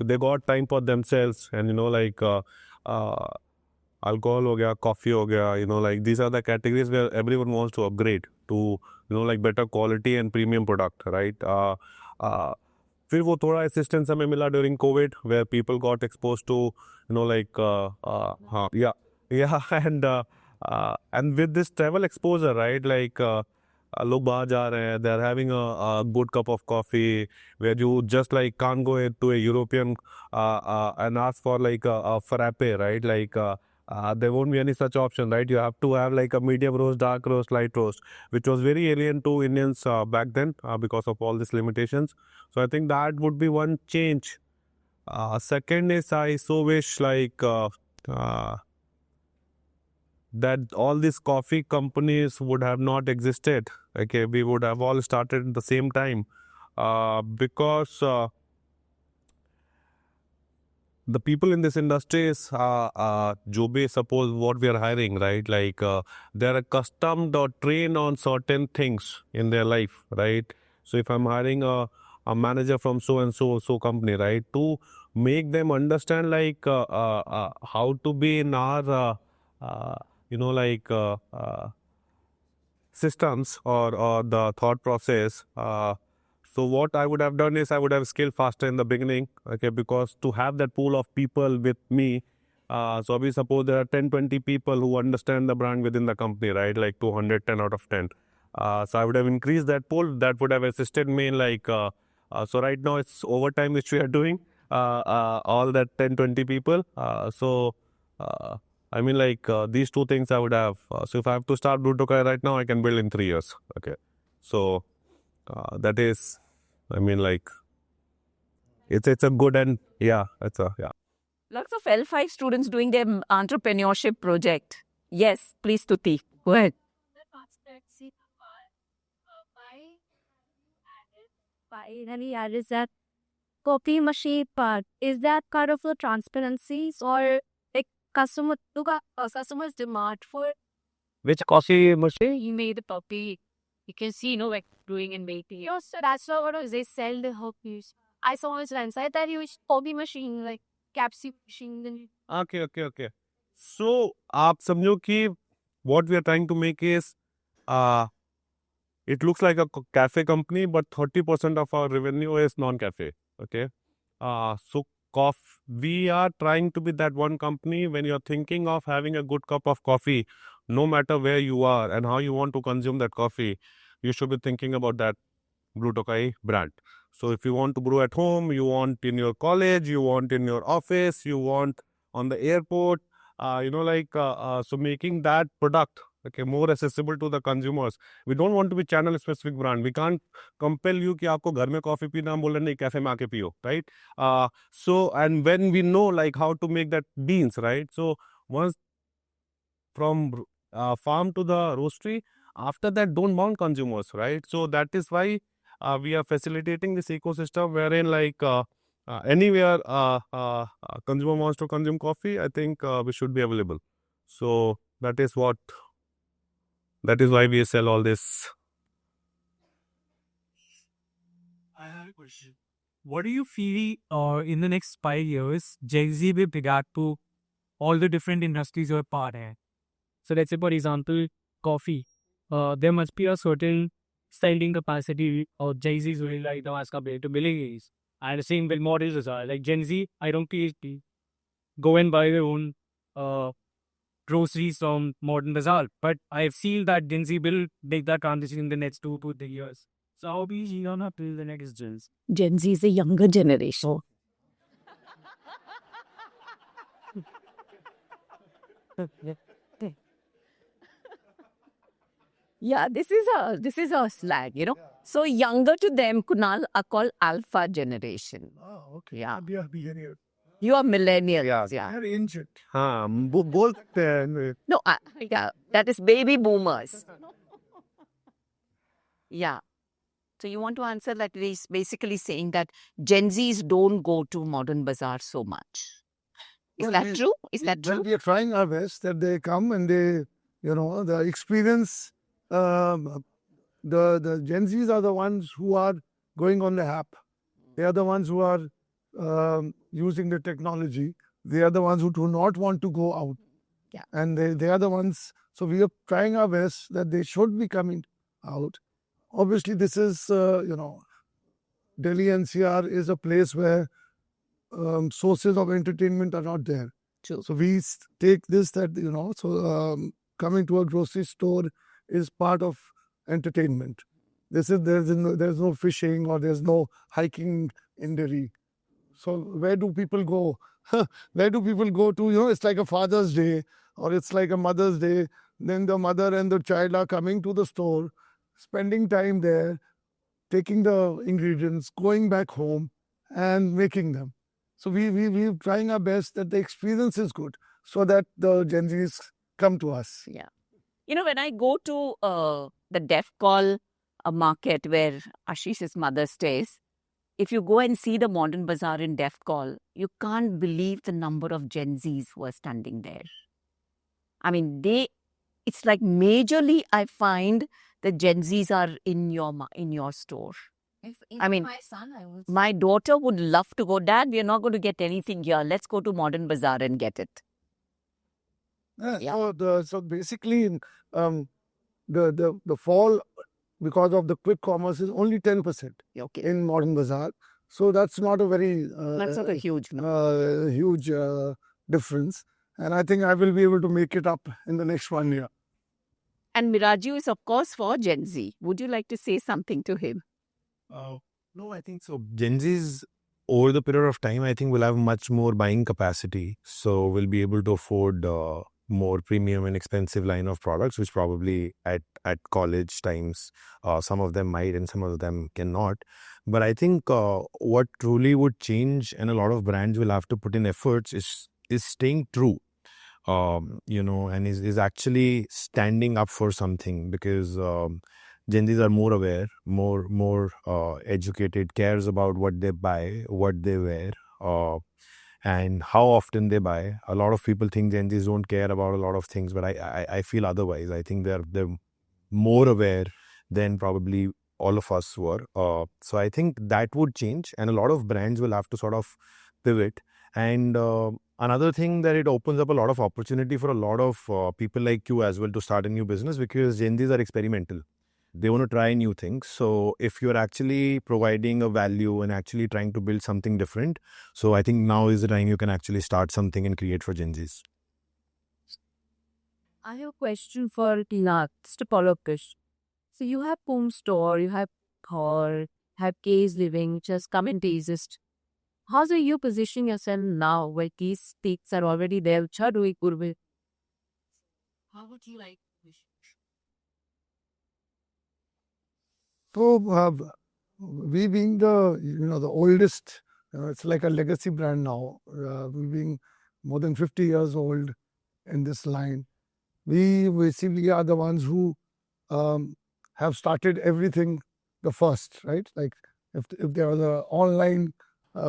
they got time for themselves, and alcohol हो गया, coffee हो गया, these are the categories where everyone wants to upgrade to, better quality and premium product, right? फिर वो थोड़ा assistance हमें मिला during COVID, where people got exposed to, and with this travel exposure, right, लोग बाहर जा रहे हैं, they are having a good cup of coffee, where you just can't go to a European and ask for a frappe, right? There won't be any such option, right? You have to have a medium roast, dark roast, light roast, which was very alien to Indians back then because of all these limitations. So I think that would be one change. Second is I so wish that all these coffee companies would have not existed. Okay, we would have all started at the same time because the people in this industry is Jobe, suppose what we are hiring, right? They're accustomed or trained on certain things in their life, right? So if I'm hiring a manager from so and so company, right, to make them understand how to be in our systems or the thought process. So what I would have done is I would have scaled faster in the beginning, okay, because to have that pool of people with me, so we suppose there are 10, 20 people who understand the brand within the company, right? Like 200, 10 out of 10. So I would have increased that pool. That would have assisted me in so right now it's overtime which we are doing, all that 10, 20 people. These two things I would have. So if I have to start Blue Tokai right now, I can build in 3 years. Okay. So that is, it's a good and yeah. Lots of L5 students doing their entrepreneurship project. Yes, please, Tuti. Go ahead. Finally, added that coffee machine part. Is that part of the transparencies or like customers demand for Which coffee machine? he made the puppy? You can see, like doing and making. Yo, so that's not what it is. They sell the hookies. I saw his website that he was coffee machine, like capsule machine. Then Okay. So आप समझो कि what we are trying to make is it looks like a cafe company, but 30% of our revenue is non-cafe. Okay. We are trying to be that one company when you're thinking of having a good cup of coffee, no matter where you are and how you want to consume that coffee, you should be thinking about that Blue Tokai brand. So if you want to brew at home, you want in your college, you want in your office, you want on the airport, so making that product more accessible to the consumers. We don't want to be channel specific brand. We can't compel you कि आपको घर में coffee पीना हम बोल रहे नहीं cafe में आके पियो, right? So and when we know like how to make that beans, right? So once from farm to the roastery, after that don't mount consumers, right? So that is why we are facilitating this ecosystem wherein anywhere consumer wants to consume coffee, I think we should be available. So that is why we sell all this. I have a question. What do you feel in the next 5 years, Gen Z will react to all the different industries you're part in? So let's say, for example, coffee. There must be a certain selling capacity or Gen Z's will like the mass to billing. And the same with models as well. Like Gen Z, I don't PhD, go and buy their own groceries from modern Bazaar. But I feel that Gen Z will make that transition in the next 2 to 3 years. So how be you gonna build the next gens? Gen Z is a younger generation. Yeah, this is a slang, So younger to them, Kunal, are called Alpha generation. Oh, okay. Yeah. We are millennials. You are millennials. Yeah. They are ancient. Both No, that is baby boomers. Yeah. So you want to answer that he's basically saying that Gen Zs don't go to modern bazaar so much. Is that true? Is that true? Well, we are trying our best that they come and they, the experience. The Gen Zs are the ones who are going on the app. They are the ones who are using the technology. They are the ones who do not want to go out. Yeah. And they are the ones. So we are trying our best that they should be coming out. Obviously, this is, Delhi NCR is a place where sources of entertainment are not there. True. So we take this that, coming to a grocery store is part of entertainment. There's no fishing or there's no hiking in Delhi. So where do people go? Where do people go to? It's like a Father's Day or it's like a Mother's Day. Then the mother and the child are coming to the store, spending time there, taking the ingredients, going back home and making them. So we're trying our best that the experience is good so that the Gen Zs come to us. Yeah. When I go to the Deaf Call market where Ashish's mother stays, if you go and see the modern bazaar in Deaf Call, you can't believe the number of Gen Zs who are standing there. I mean, it's like majorly I find the Gen Zs are in your store. My daughter would love to go, Dad, we are not going to get anything here. Let's go to modern bazaar and get it. So basically, the fall because of the quick commerce is only 10% in modern bazaar. So that's not a very That's not a huge huge difference. And I think I will be able to make it up in the next 1 year. And Miraggio is, of course, for Gen Z. Would you like to say something to him? No, I think so. Gen Z's over the period of time, I think will have much more buying capacity. So we'll be able to afford more premium and expensive line of products, which probably at college times, some of them might and some of them cannot. But I think what truly would change, and a lot of brands will have to put in efforts, is staying true. And is actually standing up for something, because Gen Zs are more aware, more educated, cares about what they buy, what they wear, and how often they buy. A lot of people think Gen Zs don't care about a lot of things, but I feel otherwise. I think they're more aware than probably all of us were. So I think that would change, and a lot of brands will have to sort of pivot. And another thing, that it opens up a lot of opportunity for a lot of people like you as well to start a new business, because Gen Zs are experimental. They want to try new things. So if you're actually providing a value and actually trying to build something different, so I think now is the time you can actually start something and create for Gen Zs. I have a question for Tina. Just a follow-up question. So you have home store, you have Thor, have Case Living, which has come into exist. How are you positioning yourself now, where these stakes are already there, which are doing good with? How would you like to position? So we being the oldest, it's like a legacy brand now. We being more than 50 years old in this line, we basically are the ones who have started everything the first, right? Like if there was an online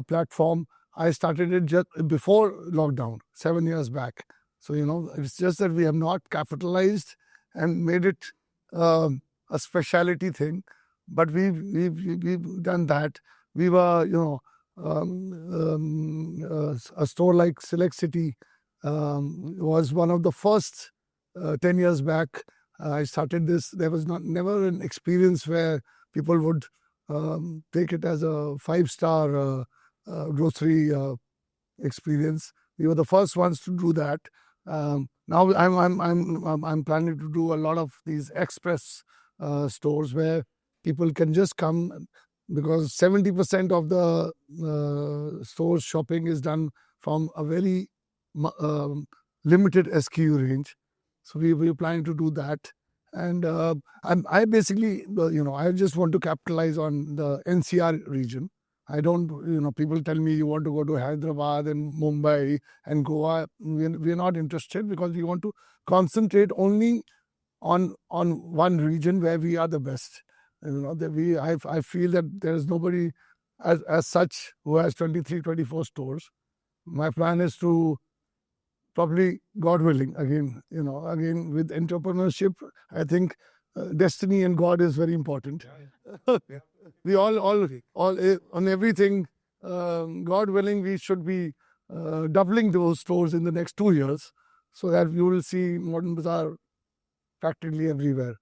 platform, I started it just before lockdown, 7 years back. So it's just that we have not capitalized and made it a specialty thing. But we've done that. We were, a store like Select City was one of the first 10 years back. I started this. There was never an experience where people would take it as a 5-star grocery experience. We were the first ones to do that. Now I'm planning to do a lot of these express stores where people can just come, because 70% of the store shopping is done from a very limited SKU range. So we're planning to do that. And I basically, I just want to capitalize on the NCR region. I don't, people tell me you want to go to Hyderabad and Mumbai and Goa. We're not interested, because we want to concentrate only on one region where we are the best. I feel that there is nobody as such who has 23, 24 stores. My plan is to probably, God willing, again with entrepreneurship, I think destiny and God is very important. We all on everything, God willing, we should be doubling those stores in the next 2 years, so that you will see Modern Bazaar practically everywhere.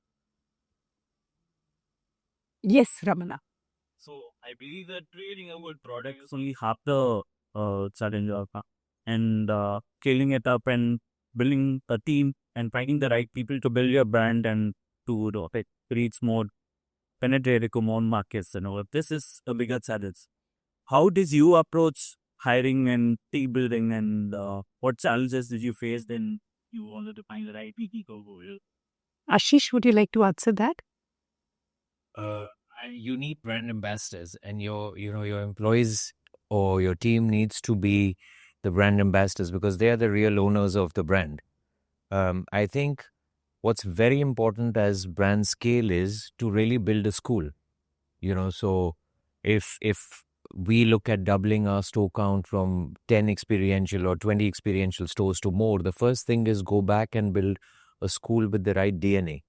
Yes, Ramana. So I believe that creating a good product is only half the challenge, and scaling it up and building a team and finding the right people to build your brand and to reach more, penetrate more markets. This is a bigger challenge. How did you approach hiring and team building, and what challenges did you face when you wanted to find the right people? Ashish, would you like to answer that? You need brand ambassadors, and your employees or your team needs to be the brand ambassadors, because they are the real owners of the brand. I think what's very important as brand scale is to really build a school. So if we look at doubling our store count from 10 experiential or 20 experiential stores to more, the first thing is go back and build a school with the right DNA.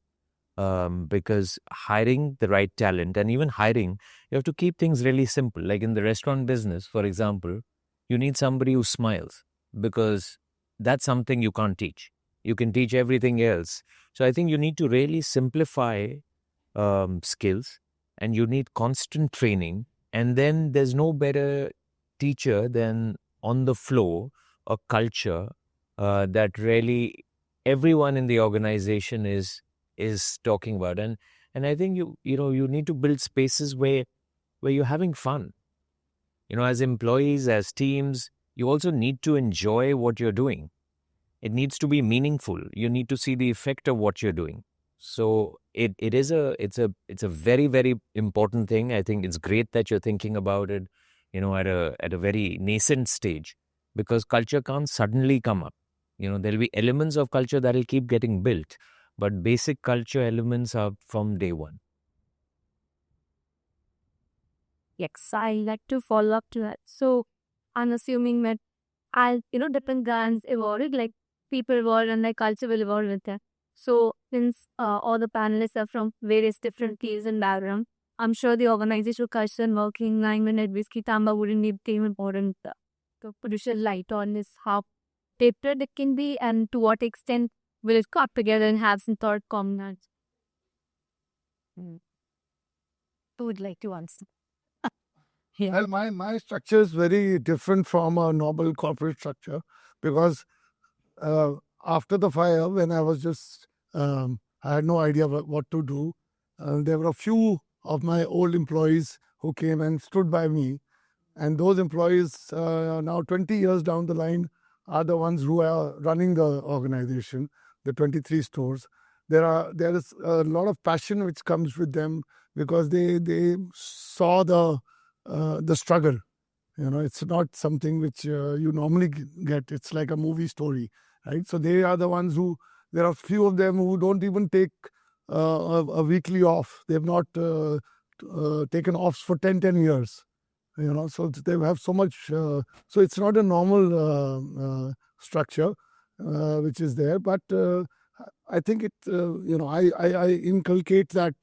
Because hiring the right talent, and even hiring, you have to keep things really simple. Like in the restaurant business, for example, you need somebody who smiles, because that's something you can't teach. you can teach everything else. So I think you need to really simplify skills, and you need constant training. And then there's no better teacher than on the floor a culture that really everyone in the organization is talking about. And I think you need to build spaces where you're having fun. As employees, as teams, you also need to enjoy what you're doing. It needs to be meaningful. You need to see the effect of what you're doing. So it's a very, very important thing. I think it's great that you're thinking about it, at a very nascent stage, because culture can't suddenly come up. There'll be elements of culture that'll keep getting built, but basic culture elements are from day one. Yes, I like to follow up to that. So I'm assuming that as different brands evolve, like people evolve and like culture will evolve with that. So since all the panelists are from various different fields and backgrounds, I'm sure the organizational culture and working alignment at Whisky Samba wouldn't be the important to put a light on is how papered it can be and to what extent will it come together and have some thought common. Who would like to answer? Well, my structure is very different from a normal corporate structure because after the fire, when I was just, I had no idea what to do. There were a few of my old employees who came and stood by me. And those employees, now 20 years down the line, are the ones who are running the organization, the 23 stores. There is a lot of passion which comes with them because they saw the struggle. It's not something which you normally get. It's like a movie story, right? So they are the ones who, there are few of them who don't even take a weekly off. They've not taken offs for 10 years. So they have so much. So it's not a normal structure which is there. But I think it, I inculcate that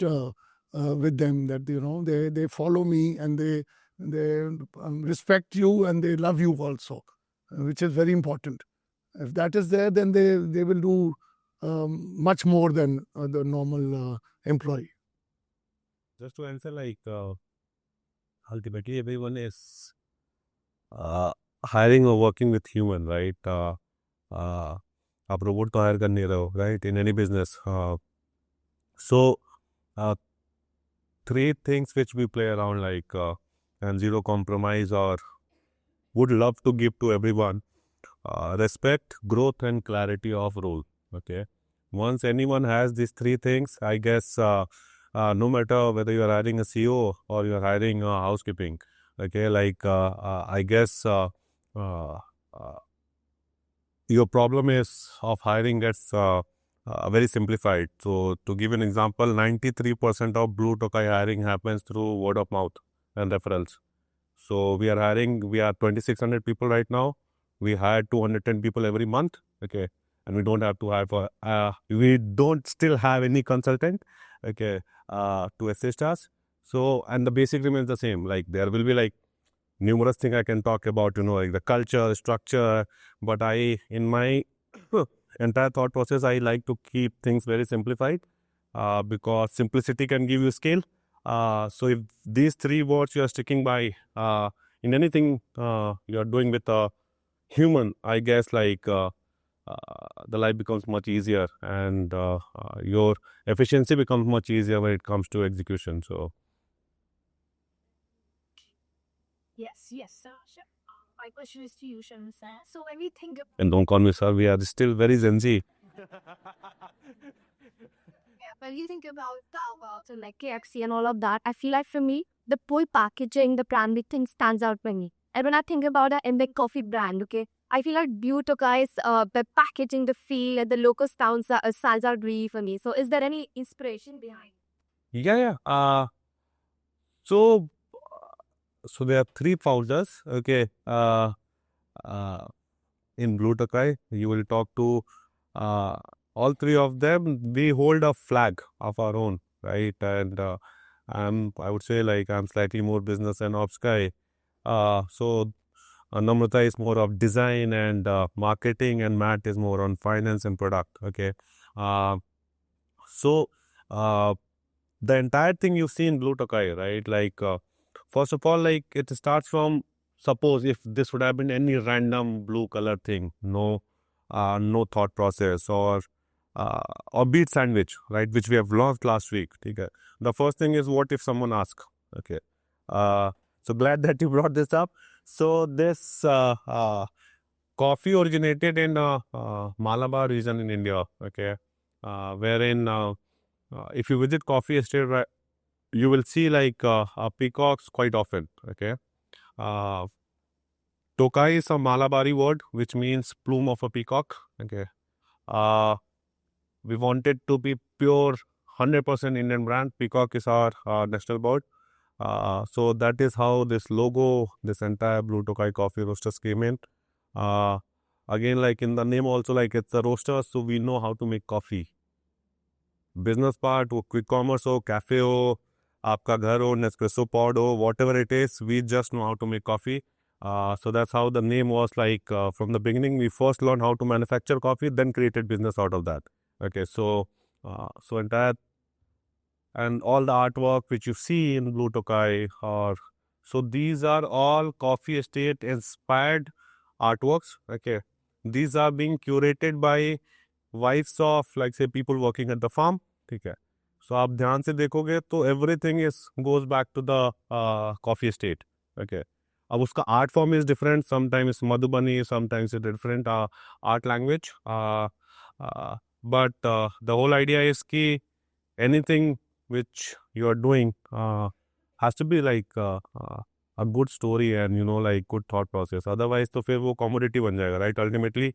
with them, that, they follow me and they respect you and they love you also, which is very important. If that is there, then they will do much more than the normal employee. Just to answer, ultimately everyone is hiring or working with human, right? आप robot तो hire कर नहीं रहे हो, right? In any business. So three things which we play around, and zero compromise, or would love to give to everyone: respect, growth, and clarity of role. Okay. Once anyone has these three things, I guess no matter whether you are hiring a CEO or you are hiring housekeeping, okay, I guess your problem is of hiring gets very simplified. So to give an example, 93% of Blue Tokai hiring happens through word of mouth and referrals. So we are 2,600 people right now. We hire 210 people every month. Okay. And we don't have to hire we don't still have any consultant, okay, to assist us. So, and the basic remains the same. There will be numerous things I can talk about, the culture, structure, but in my entire thought process, I like to keep things very simplified because simplicity can give you scale. So if these three words you are sticking by in anything you are doing with a human, I guess the life becomes much easier and your efficiency becomes much easier when it comes to execution. So Yes, sir. My question is to you, Shivam sir. So when we think and don't call me sir, we are still very Gen Z. when you think about so like KFC and all of that, I feel like for me, the whole packaging, the branding thing stands out for me. And when I think about an Indian coffee brand, okay, I feel like Blue Tokai's the packaging, the feel, and the local stands out really for me. So is there any inspiration behind? Yeah. So there are three founders, okay. In Blue Tokai, you will talk to all three of them. We hold a flag of our own, right? And I would say I'm slightly more business and ops guy. So Namrata is more of design and marketing, and Matt is more on finance and product. Okay. So the entire thing you see in Blue Tokai, right? Like, first of all, like it starts from, suppose if this would have been any random blue color thing, no thought process, or beet sandwich, right? Which we have launched last week. Okay. The first thing is, what if someone asks? Okay. So glad that you brought this up. So this coffee originated in Malabar region in India. Okay. Wherein if you visit coffee estate, right, you will see like peacocks quite often. Okay. Tokai is a Malabari word which means plume of a peacock. Okay. We wanted to be pure 100% Indian brand. Peacock is our national bird. So that is how this logo, this entire Blue Tokai Coffee Roasters came in. Again, like in the name also, like it's a roaster, so we know how to make coffee. Business part, वो quick commerce हो, cafe हो, आपका घर हो, Nespresso pod हो, whatever it is, we just know how to make coffee. So that's how the name was like from the beginning. We first learned how to manufacture coffee, then created business out of that. Okay, so entire and all the artwork which you see in Blue Tokai, so these are all coffee estate inspired artworks. Okay, these are being curated by wives of, like say, people working at the farm. ठीक है. So आप ध्यान से देखोगे तो everything goes back to the coffee estate. Okay. अब उसका art form is different. Sometimes it's Madhubani, sometimes it's different art language. But the whole idea is कि anything which you are doing has to be like a good story and like good thought process. Otherwise तो फिर वो commodity बन जाएगा, right? Ultimately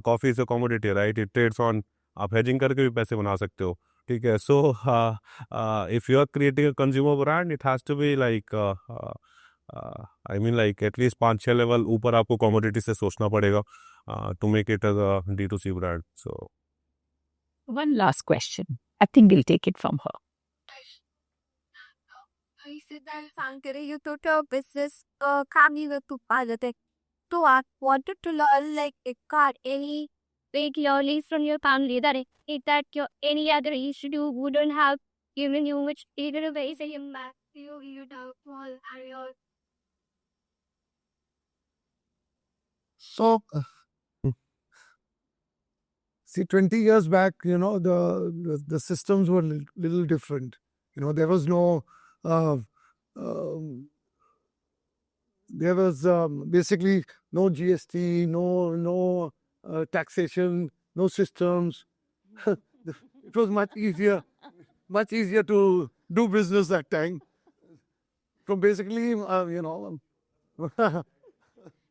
coffee is a commodity, right? It trades on. आप hedging करके भी पैसे बना सकते हो, ठीक है. So if you are creating a consumer brand, it has to be like I mean like at least 5-6 level ऊपर आपको commodity से सोचना पड़ेगा to make it as a D2C brand. So One last question. I think we'll take it from her. You took your business coming to positive. So I wanted to learn like any regularly from your family that any other issue you wouldn't have given you which either way say him back to you don't fall and your So, see, 20 years back, the systems were little different. There was no, there was basically no GST, no taxation, no systems. It was much easier to do business that time. So basically,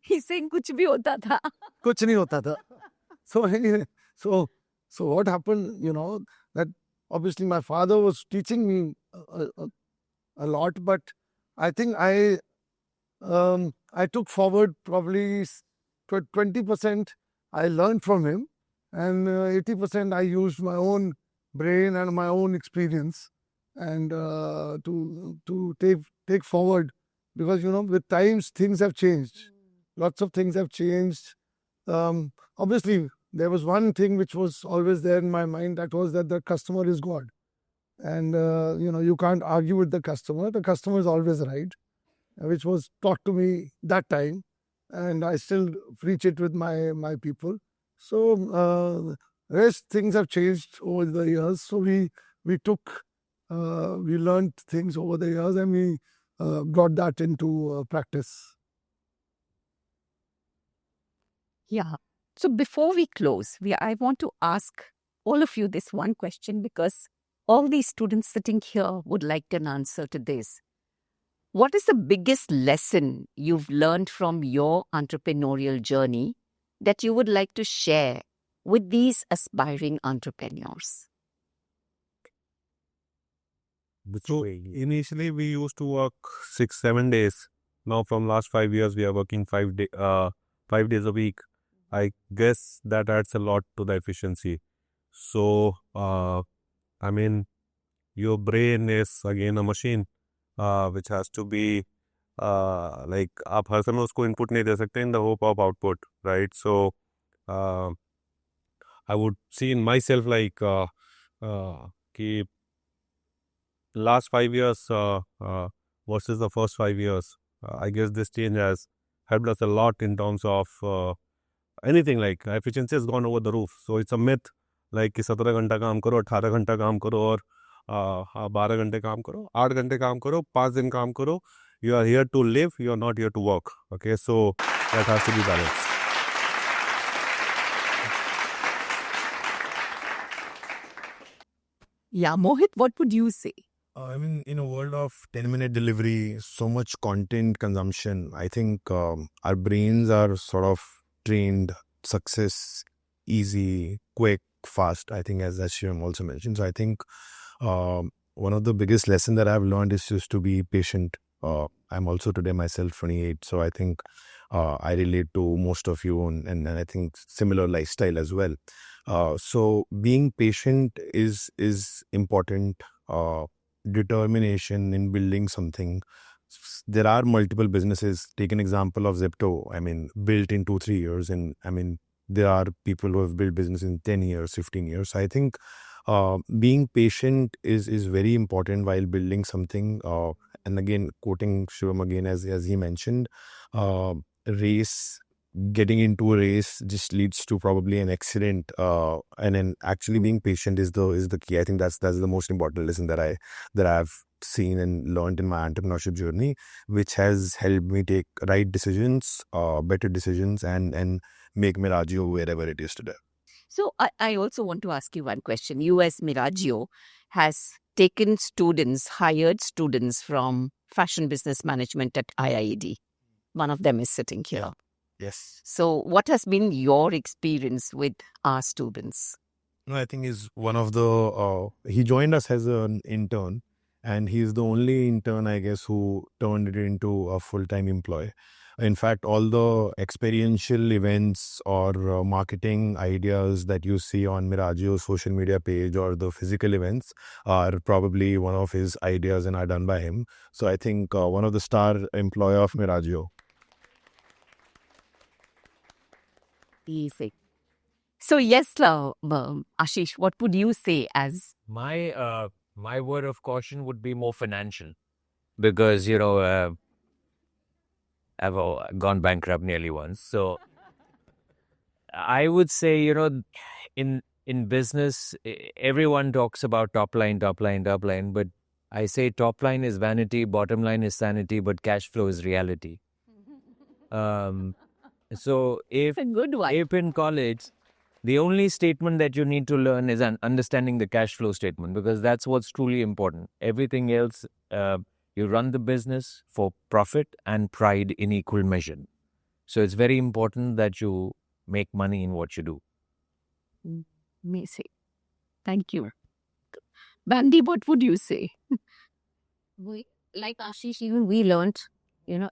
He's saying कुछ भी होता था. कुछ नहीं होता था. So anyway, so what happened, that obviously my father was teaching me a lot, but I think I took forward probably 20% I learned from him, and 80% I used my own brain and my own experience and to take forward, because with times things have changed. Lots of things have changed. Obviously, there was one thing which was always there in my mind, that was that the customer is God. And, you can't argue with the customer. The customer is always right, which was taught to me that time. And I still preach it with my people. So, rest things have changed over the years. So we learned things over the years, and we brought that into practice. Yeah. So before we close, I want to ask all of you this one question, because all these students sitting here would like an answer to this. What is the biggest lesson you've learned from your entrepreneurial journey that you would like to share with these aspiring entrepreneurs? So initially we used to work 6-7 days. Now from last 5 years we are working 5 days a week. I guess that adds a lot to the efficiency. So I mean, your brain is again a machine which has to be like आप हर समय उसको input नहीं दे सकते in the hope of output, right? So I would see in myself like कि last 5 years versus the first 5 years, I guess this change has helped us a lot in terms of anything like efficiency has gone over the roof. So it's a myth like कि 17 घंटा काम करो, 18 घंटा काम करो और 12 घंटे काम करो, 8 घंटे काम करो, 5 दिन काम करो. You are here to live, you are not here to work. Okay, so that has to be balanced. Yeah, Mohit, what would you say? I mean, in a world of 10-minute delivery, so much content consumption, I think our brains are sort of trained success, easy, quick, fast, I think, as Shivam also mentioned. So I think one of the biggest lessons that I've learned is just to be patient. I'm also today myself 28, so I think I relate to most of you and I think similar lifestyle as well. So being patient is important. Determination in building something. There are multiple businesses. Take an example of Zepto. I mean, built in 2-3 years, and I mean there are people who have built business in 10 years, 15 years. I think being patient is very important while building something. And again, quoting Shivam again, as he mentioned, getting into a race just leads to probably an accident. And then actually being patient is the key. I think that's the most important lesson that I've seen and learned in my entrepreneurship journey, which has helped me take right decisions, better decisions, and make Miraggio wherever it is today. So I also want to ask you one question. You as Miraggio has taken students, hired students from fashion business management at IIAD. One of them is sitting here. Yes. So what has been your experience with our students? No, I think he's one of the, he joined us as an intern, and he's the only intern, I guess, who turned it into a full-time employee. In fact, all the experiential events or marketing ideas that you see on Miraggio's social media page or the physical events are probably one of his ideas and are done by him. So I think one of the star employee of Miraggio. Easy. So yes, Ashish, what would you say as my word of caution would be more financial, because I've gone bankrupt nearly once. So I would say, in business, everyone talks about top line, but I say top line is vanity, bottom line is sanity, but cash flow is reality. So if in college, the only statement that you need to learn is understanding the cash flow statement, because that's what's truly important. Everything else, you run the business for profit and pride in equal measure. So it's very important that you make money in what you do. Amazing. Thank you. Vandy, what would you say? Like Ashish, even we learned,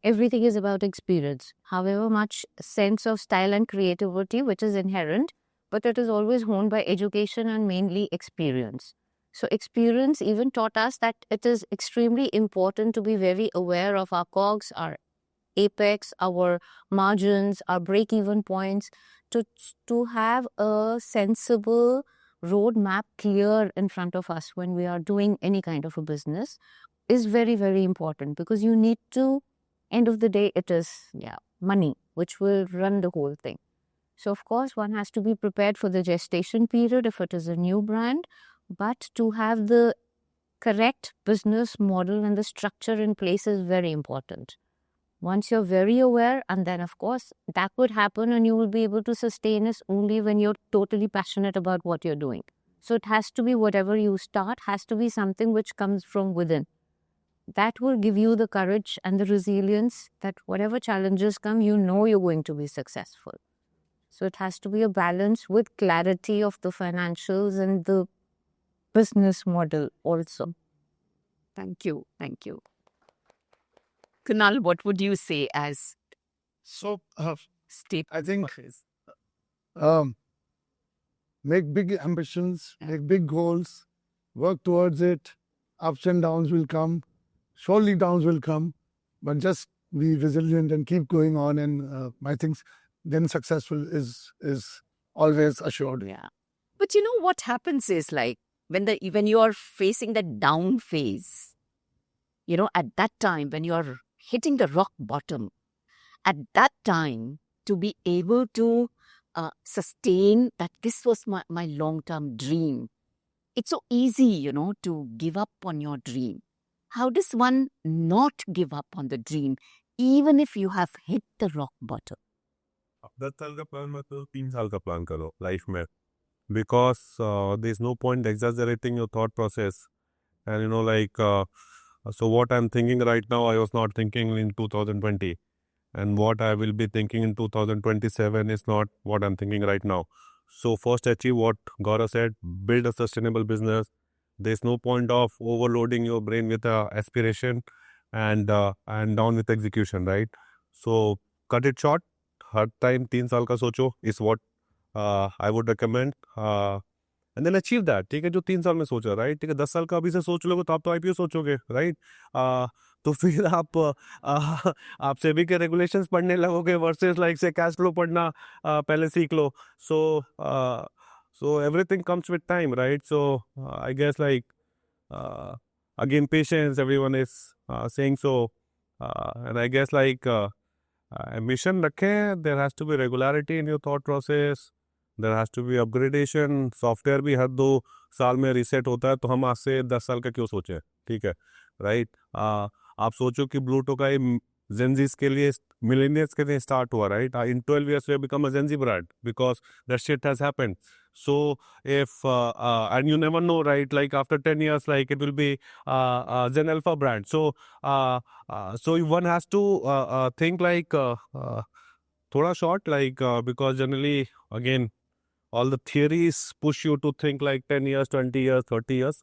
everything is about experience. However much sense of style and creativity, which is inherent, but it is always honed by education and mainly experience. So experience even taught us that it is extremely important to be very aware of our cogs, our apex, our margins, our break-even points, to have a sensible roadmap clear in front of us when we are doing any kind of a business is very, very important, because you need to, end of the day, it is money which will run the whole thing. So of course, one has to be prepared for the gestation period if it is a new brand, but to have the correct business model and the structure in place is very important. Once you're very aware, and then of course that would happen, and you will be able to sustain this only when you're totally passionate about what you're doing. So it has to be, whatever you start has to be something which comes from within. That will give you the courage and the resilience that whatever challenges come, you're going to be successful. So it has to be a balance with clarity of the financials and the business model also. Thank you. Thank you. Kunaal, what would you say as I think make big ambitions, make big goals, work towards it. Ups and downs will come. Surely downs will come, but just be resilient and keep going on, and I think then successful is always assured. Yeah. But you know what happens is like when you are facing that down phase, you know, at that time when you are hitting the rock bottom, at that time to be able to sustain that this was my long-term dream. It's so easy, you know, to give up on your dream. How does one not give up on the dream, even if you have hit the rock bottom? 10 साल का plan मत करो, 3 साल का plan करो life में, because there's no point exaggerating your thought process. And you know, like so what I'm thinking right now, I was not thinking in 2020, and what I will be thinking in 2027 is not what I'm thinking right now. So first achieve what Gaurav said, build a sustainable business. There's no point of overloading your brain with aspiration and down with execution, right? So cut it short. Her time 3 साल का सोचो is what I would recommend. And then achieve that. ठीक है, जो 3 साल में सोचा, right? ठीक है, 10 साल का अभी से सोच लोगे तो आप तो आईपीओ सोचोगे, राइट? तो फिर आप सेबी के रेगुलेशंस पढ़ने लगोगे वर्सेस लाइक से कैश फ्लो पढ़ना पहले सीख लो. So everything comes with time, right? So I guess like again patience, everyone is saying so, and I guess like ambition रखें, there has to be regularity in your thought process, there has to be upgradation. Software भी हर 2 साल में reset होता है, तो हम आज से 10 साल का क्यों सोचें, ठीक है, राइट? आप सोचो कि ब्लू टोकाई जेंजीज के लिए, मिलेनियर्स के लिए स्टार्ट हुआ, right? In 12 years we have become a Gen Z brand because that shit has happened. So if and you never know, right? Like after 10 years, like it will be Gen Alpha brand. So so one has to think like thoda short, like because generally again all the theories push you to think like 10 years, 20 years, 30 years.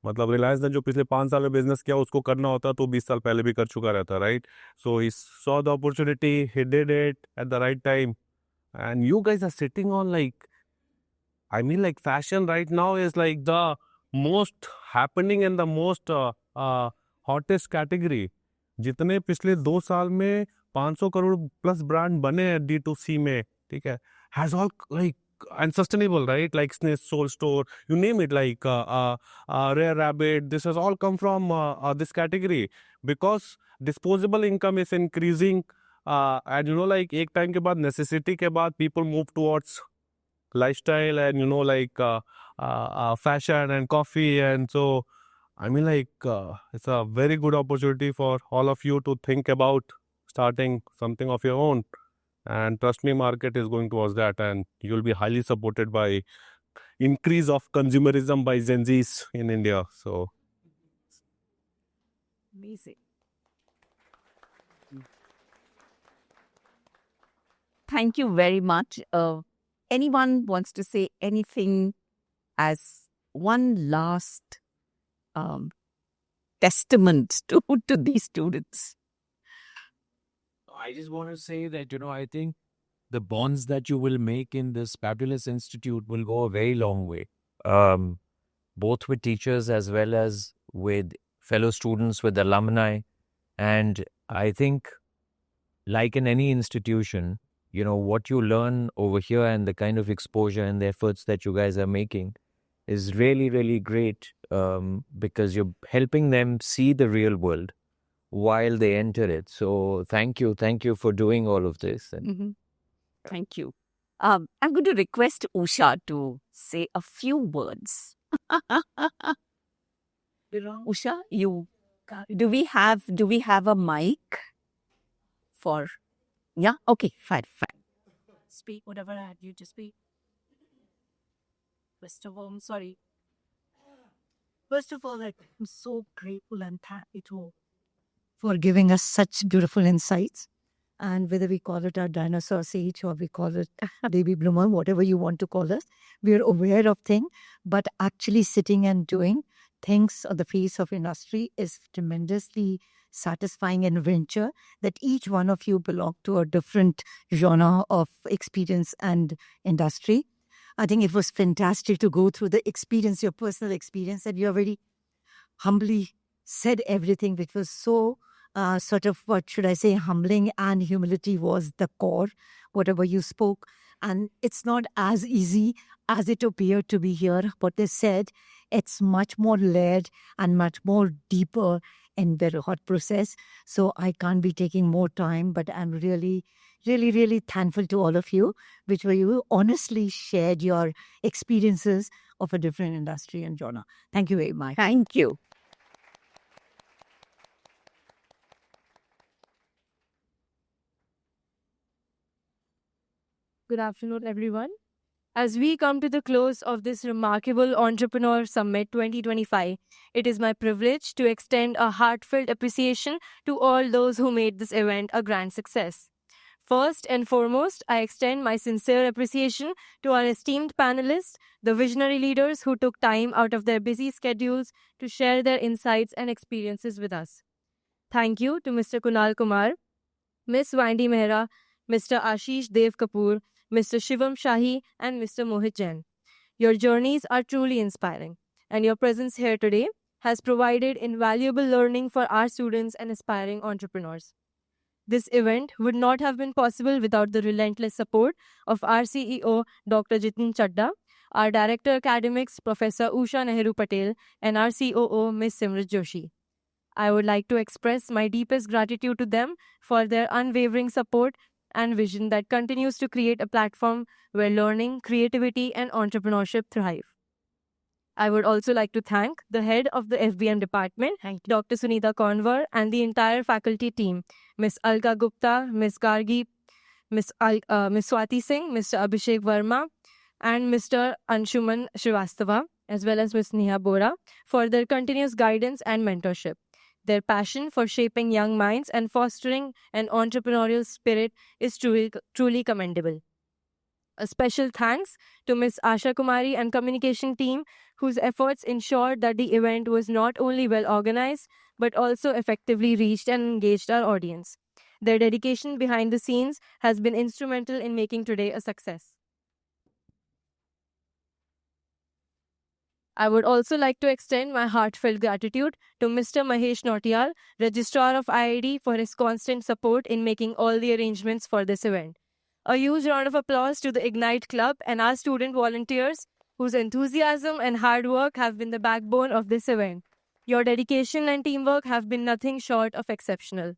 मतलब रिलायंस ने जो पिछले 5 साल में business किया उसको करना होता तो 20 साल पहले भी कर चुका रहता, right? So he saw the opportunity, he did it at the right time, and you guys are sitting on like, I mean like fashion right now is like the most happening and the most hottest category. जितने पिछले 2 साल में 500 crore plus brand बने हैं D2C में, ठीक है, has all like and sustainable, right? Like Sniff, Soul Store, you name it, like Rare Rabbit, this has all come from this category because disposable income is increasing. And you know, like एक time के बाद necessity के बाद people move towards lifestyle and you know like fashion and coffee, and so I mean like it's a very good opportunity for all of you to think about starting something of your own, and trust me, market is going towards that, and you'll be highly supported by increase of consumerism by Gen Zs in India. So amazing. Thank you very much. Anyone wants to say anything as one last testament to these students? I just want to say that, you know, I think the bonds that you will make in this fabulous institute will go a very long way, both with teachers as well as with fellow students, with alumni. And I think, like in any institution, you know, what you learn over here and the kind of exposure and the efforts that you guys are making is really, really great, because you're helping them see the real world while they enter it. So thank you for doing all of this. And Thank you. I'm going to request Usha to say a few words. Usha, do we have a mic for? Yeah. Okay. Fine. Speak whatever I had you to speak. First of all, I'm sorry. First of all, like, I'm so grateful and thankful for giving us such beautiful insights. And whether we call it our dinosaur age or we call it baby bloomer, whatever you want to call us, we are aware of things, but actually sitting and doing things on the face of industry is tremendously satisfying adventure that each one of you belong to a different genre of experience and industry. I think it was fantastic to go through the experience, your personal experience, and you have very humbly said everything, which was so sort of, what should I say, humbling, and humility was the core, whatever you spoke. And it's not as easy as it appeared to be here. What they said, it's much more layered and much more deeper in the thought process. So I can't be taking more time, but I'm really, really, really thankful to all of you, which were you honestly shared your experiences of a different industry and genre. Thank you very much. Thank you. Good afternoon, everyone. As we come to the close of this remarkable Entrepreneur Summit 2025, it is my privilege to extend a heartfelt appreciation to all those who made this event a grand success. First and foremost, I extend my sincere appreciation to our esteemed panelists, the visionary leaders who took time out of their busy schedules to share their insights and experiences with us. Thank you to Mr. Kunaal Kumar, Ms. Vandy Mehra, Mr. Ashish Dev Kapur, Mr. Shivam Shahi, and Mr. Mohit Jain. Your journeys are truly inspiring, and your presence here today has provided invaluable learning for our students and aspiring entrepreneurs. This event would not have been possible without the relentless support of our CEO, Dr. Jitin Chadda, our Director Academics, Professor Usha Nehru Patel, and our COO, Ms. Simrit Joshi. I would like to express my deepest gratitude to them for their unwavering support and vision that continues to create a platform where learning, creativity, and entrepreneurship thrive. I would also like to thank the head of the FBM department, Dr. Sunita Konwar, and the entire faculty team, Ms. Alka Gupta, Ms. Gargi, Ms. Swati Singh, Mr. Abhishek Verma, and Mr. Anshuman Srivastava, as well as Ms. Neha Bora, for their continuous guidance and mentorship. Their passion for shaping young minds and fostering an entrepreneurial spirit is truly commendable. A special thanks to Ms. Asha Kumari and communication team, whose efforts ensured that the event was not only well organized, but also effectively reached and engaged our audience. Their dedication behind the scenes has been instrumental in making today a success. I would also like to extend my heartfelt gratitude to Mr. Mahesh Nautiyal, Registrar of IIAD, for his constant support in making all the arrangements for this event. A huge round of applause to the Ignite Club and our student volunteers, whose enthusiasm and hard work have been the backbone of this event. Your dedication and teamwork have been nothing short of exceptional.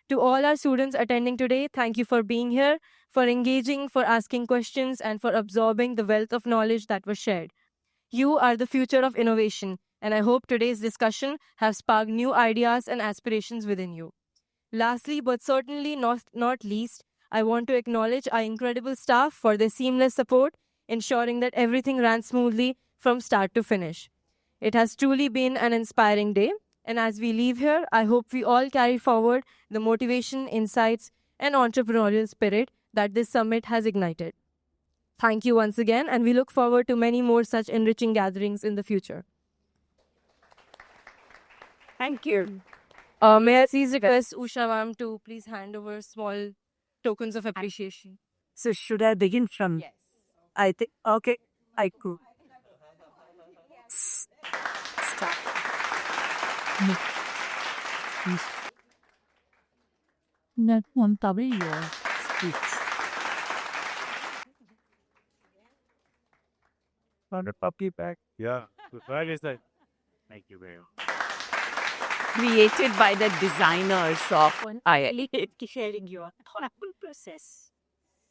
To all our students attending today, thank you for being here, for engaging, for asking questions, and for absorbing the wealth of knowledge that was shared. You are the future of innovation, and I hope today's discussion has sparked new ideas and aspirations within you. Lastly, but certainly not least, I want to acknowledge our incredible staff for their seamless support, ensuring that everything ran smoothly from start to finish. It has truly been an inspiring day, and as we leave here, I hope we all carry forward the motivation, insights, and entrepreneurial spirit that this summit has ignited. Thank you once again, and we look forward to many more such enriching gatherings in the future. Thank you. May I please request Usha ma'am to please hand over small tokens of appreciation. So should I begin from? Yes. I think, okay, I could. Start. Not one your speech. Found a puppy back. Yeah. Where is that? Thank you very much. Created by the designers of IIAD. Sharing your thoughtful process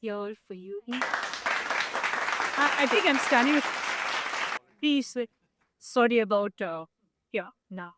here for you. I think I'm standing with. Please, sorry about, yeah, now.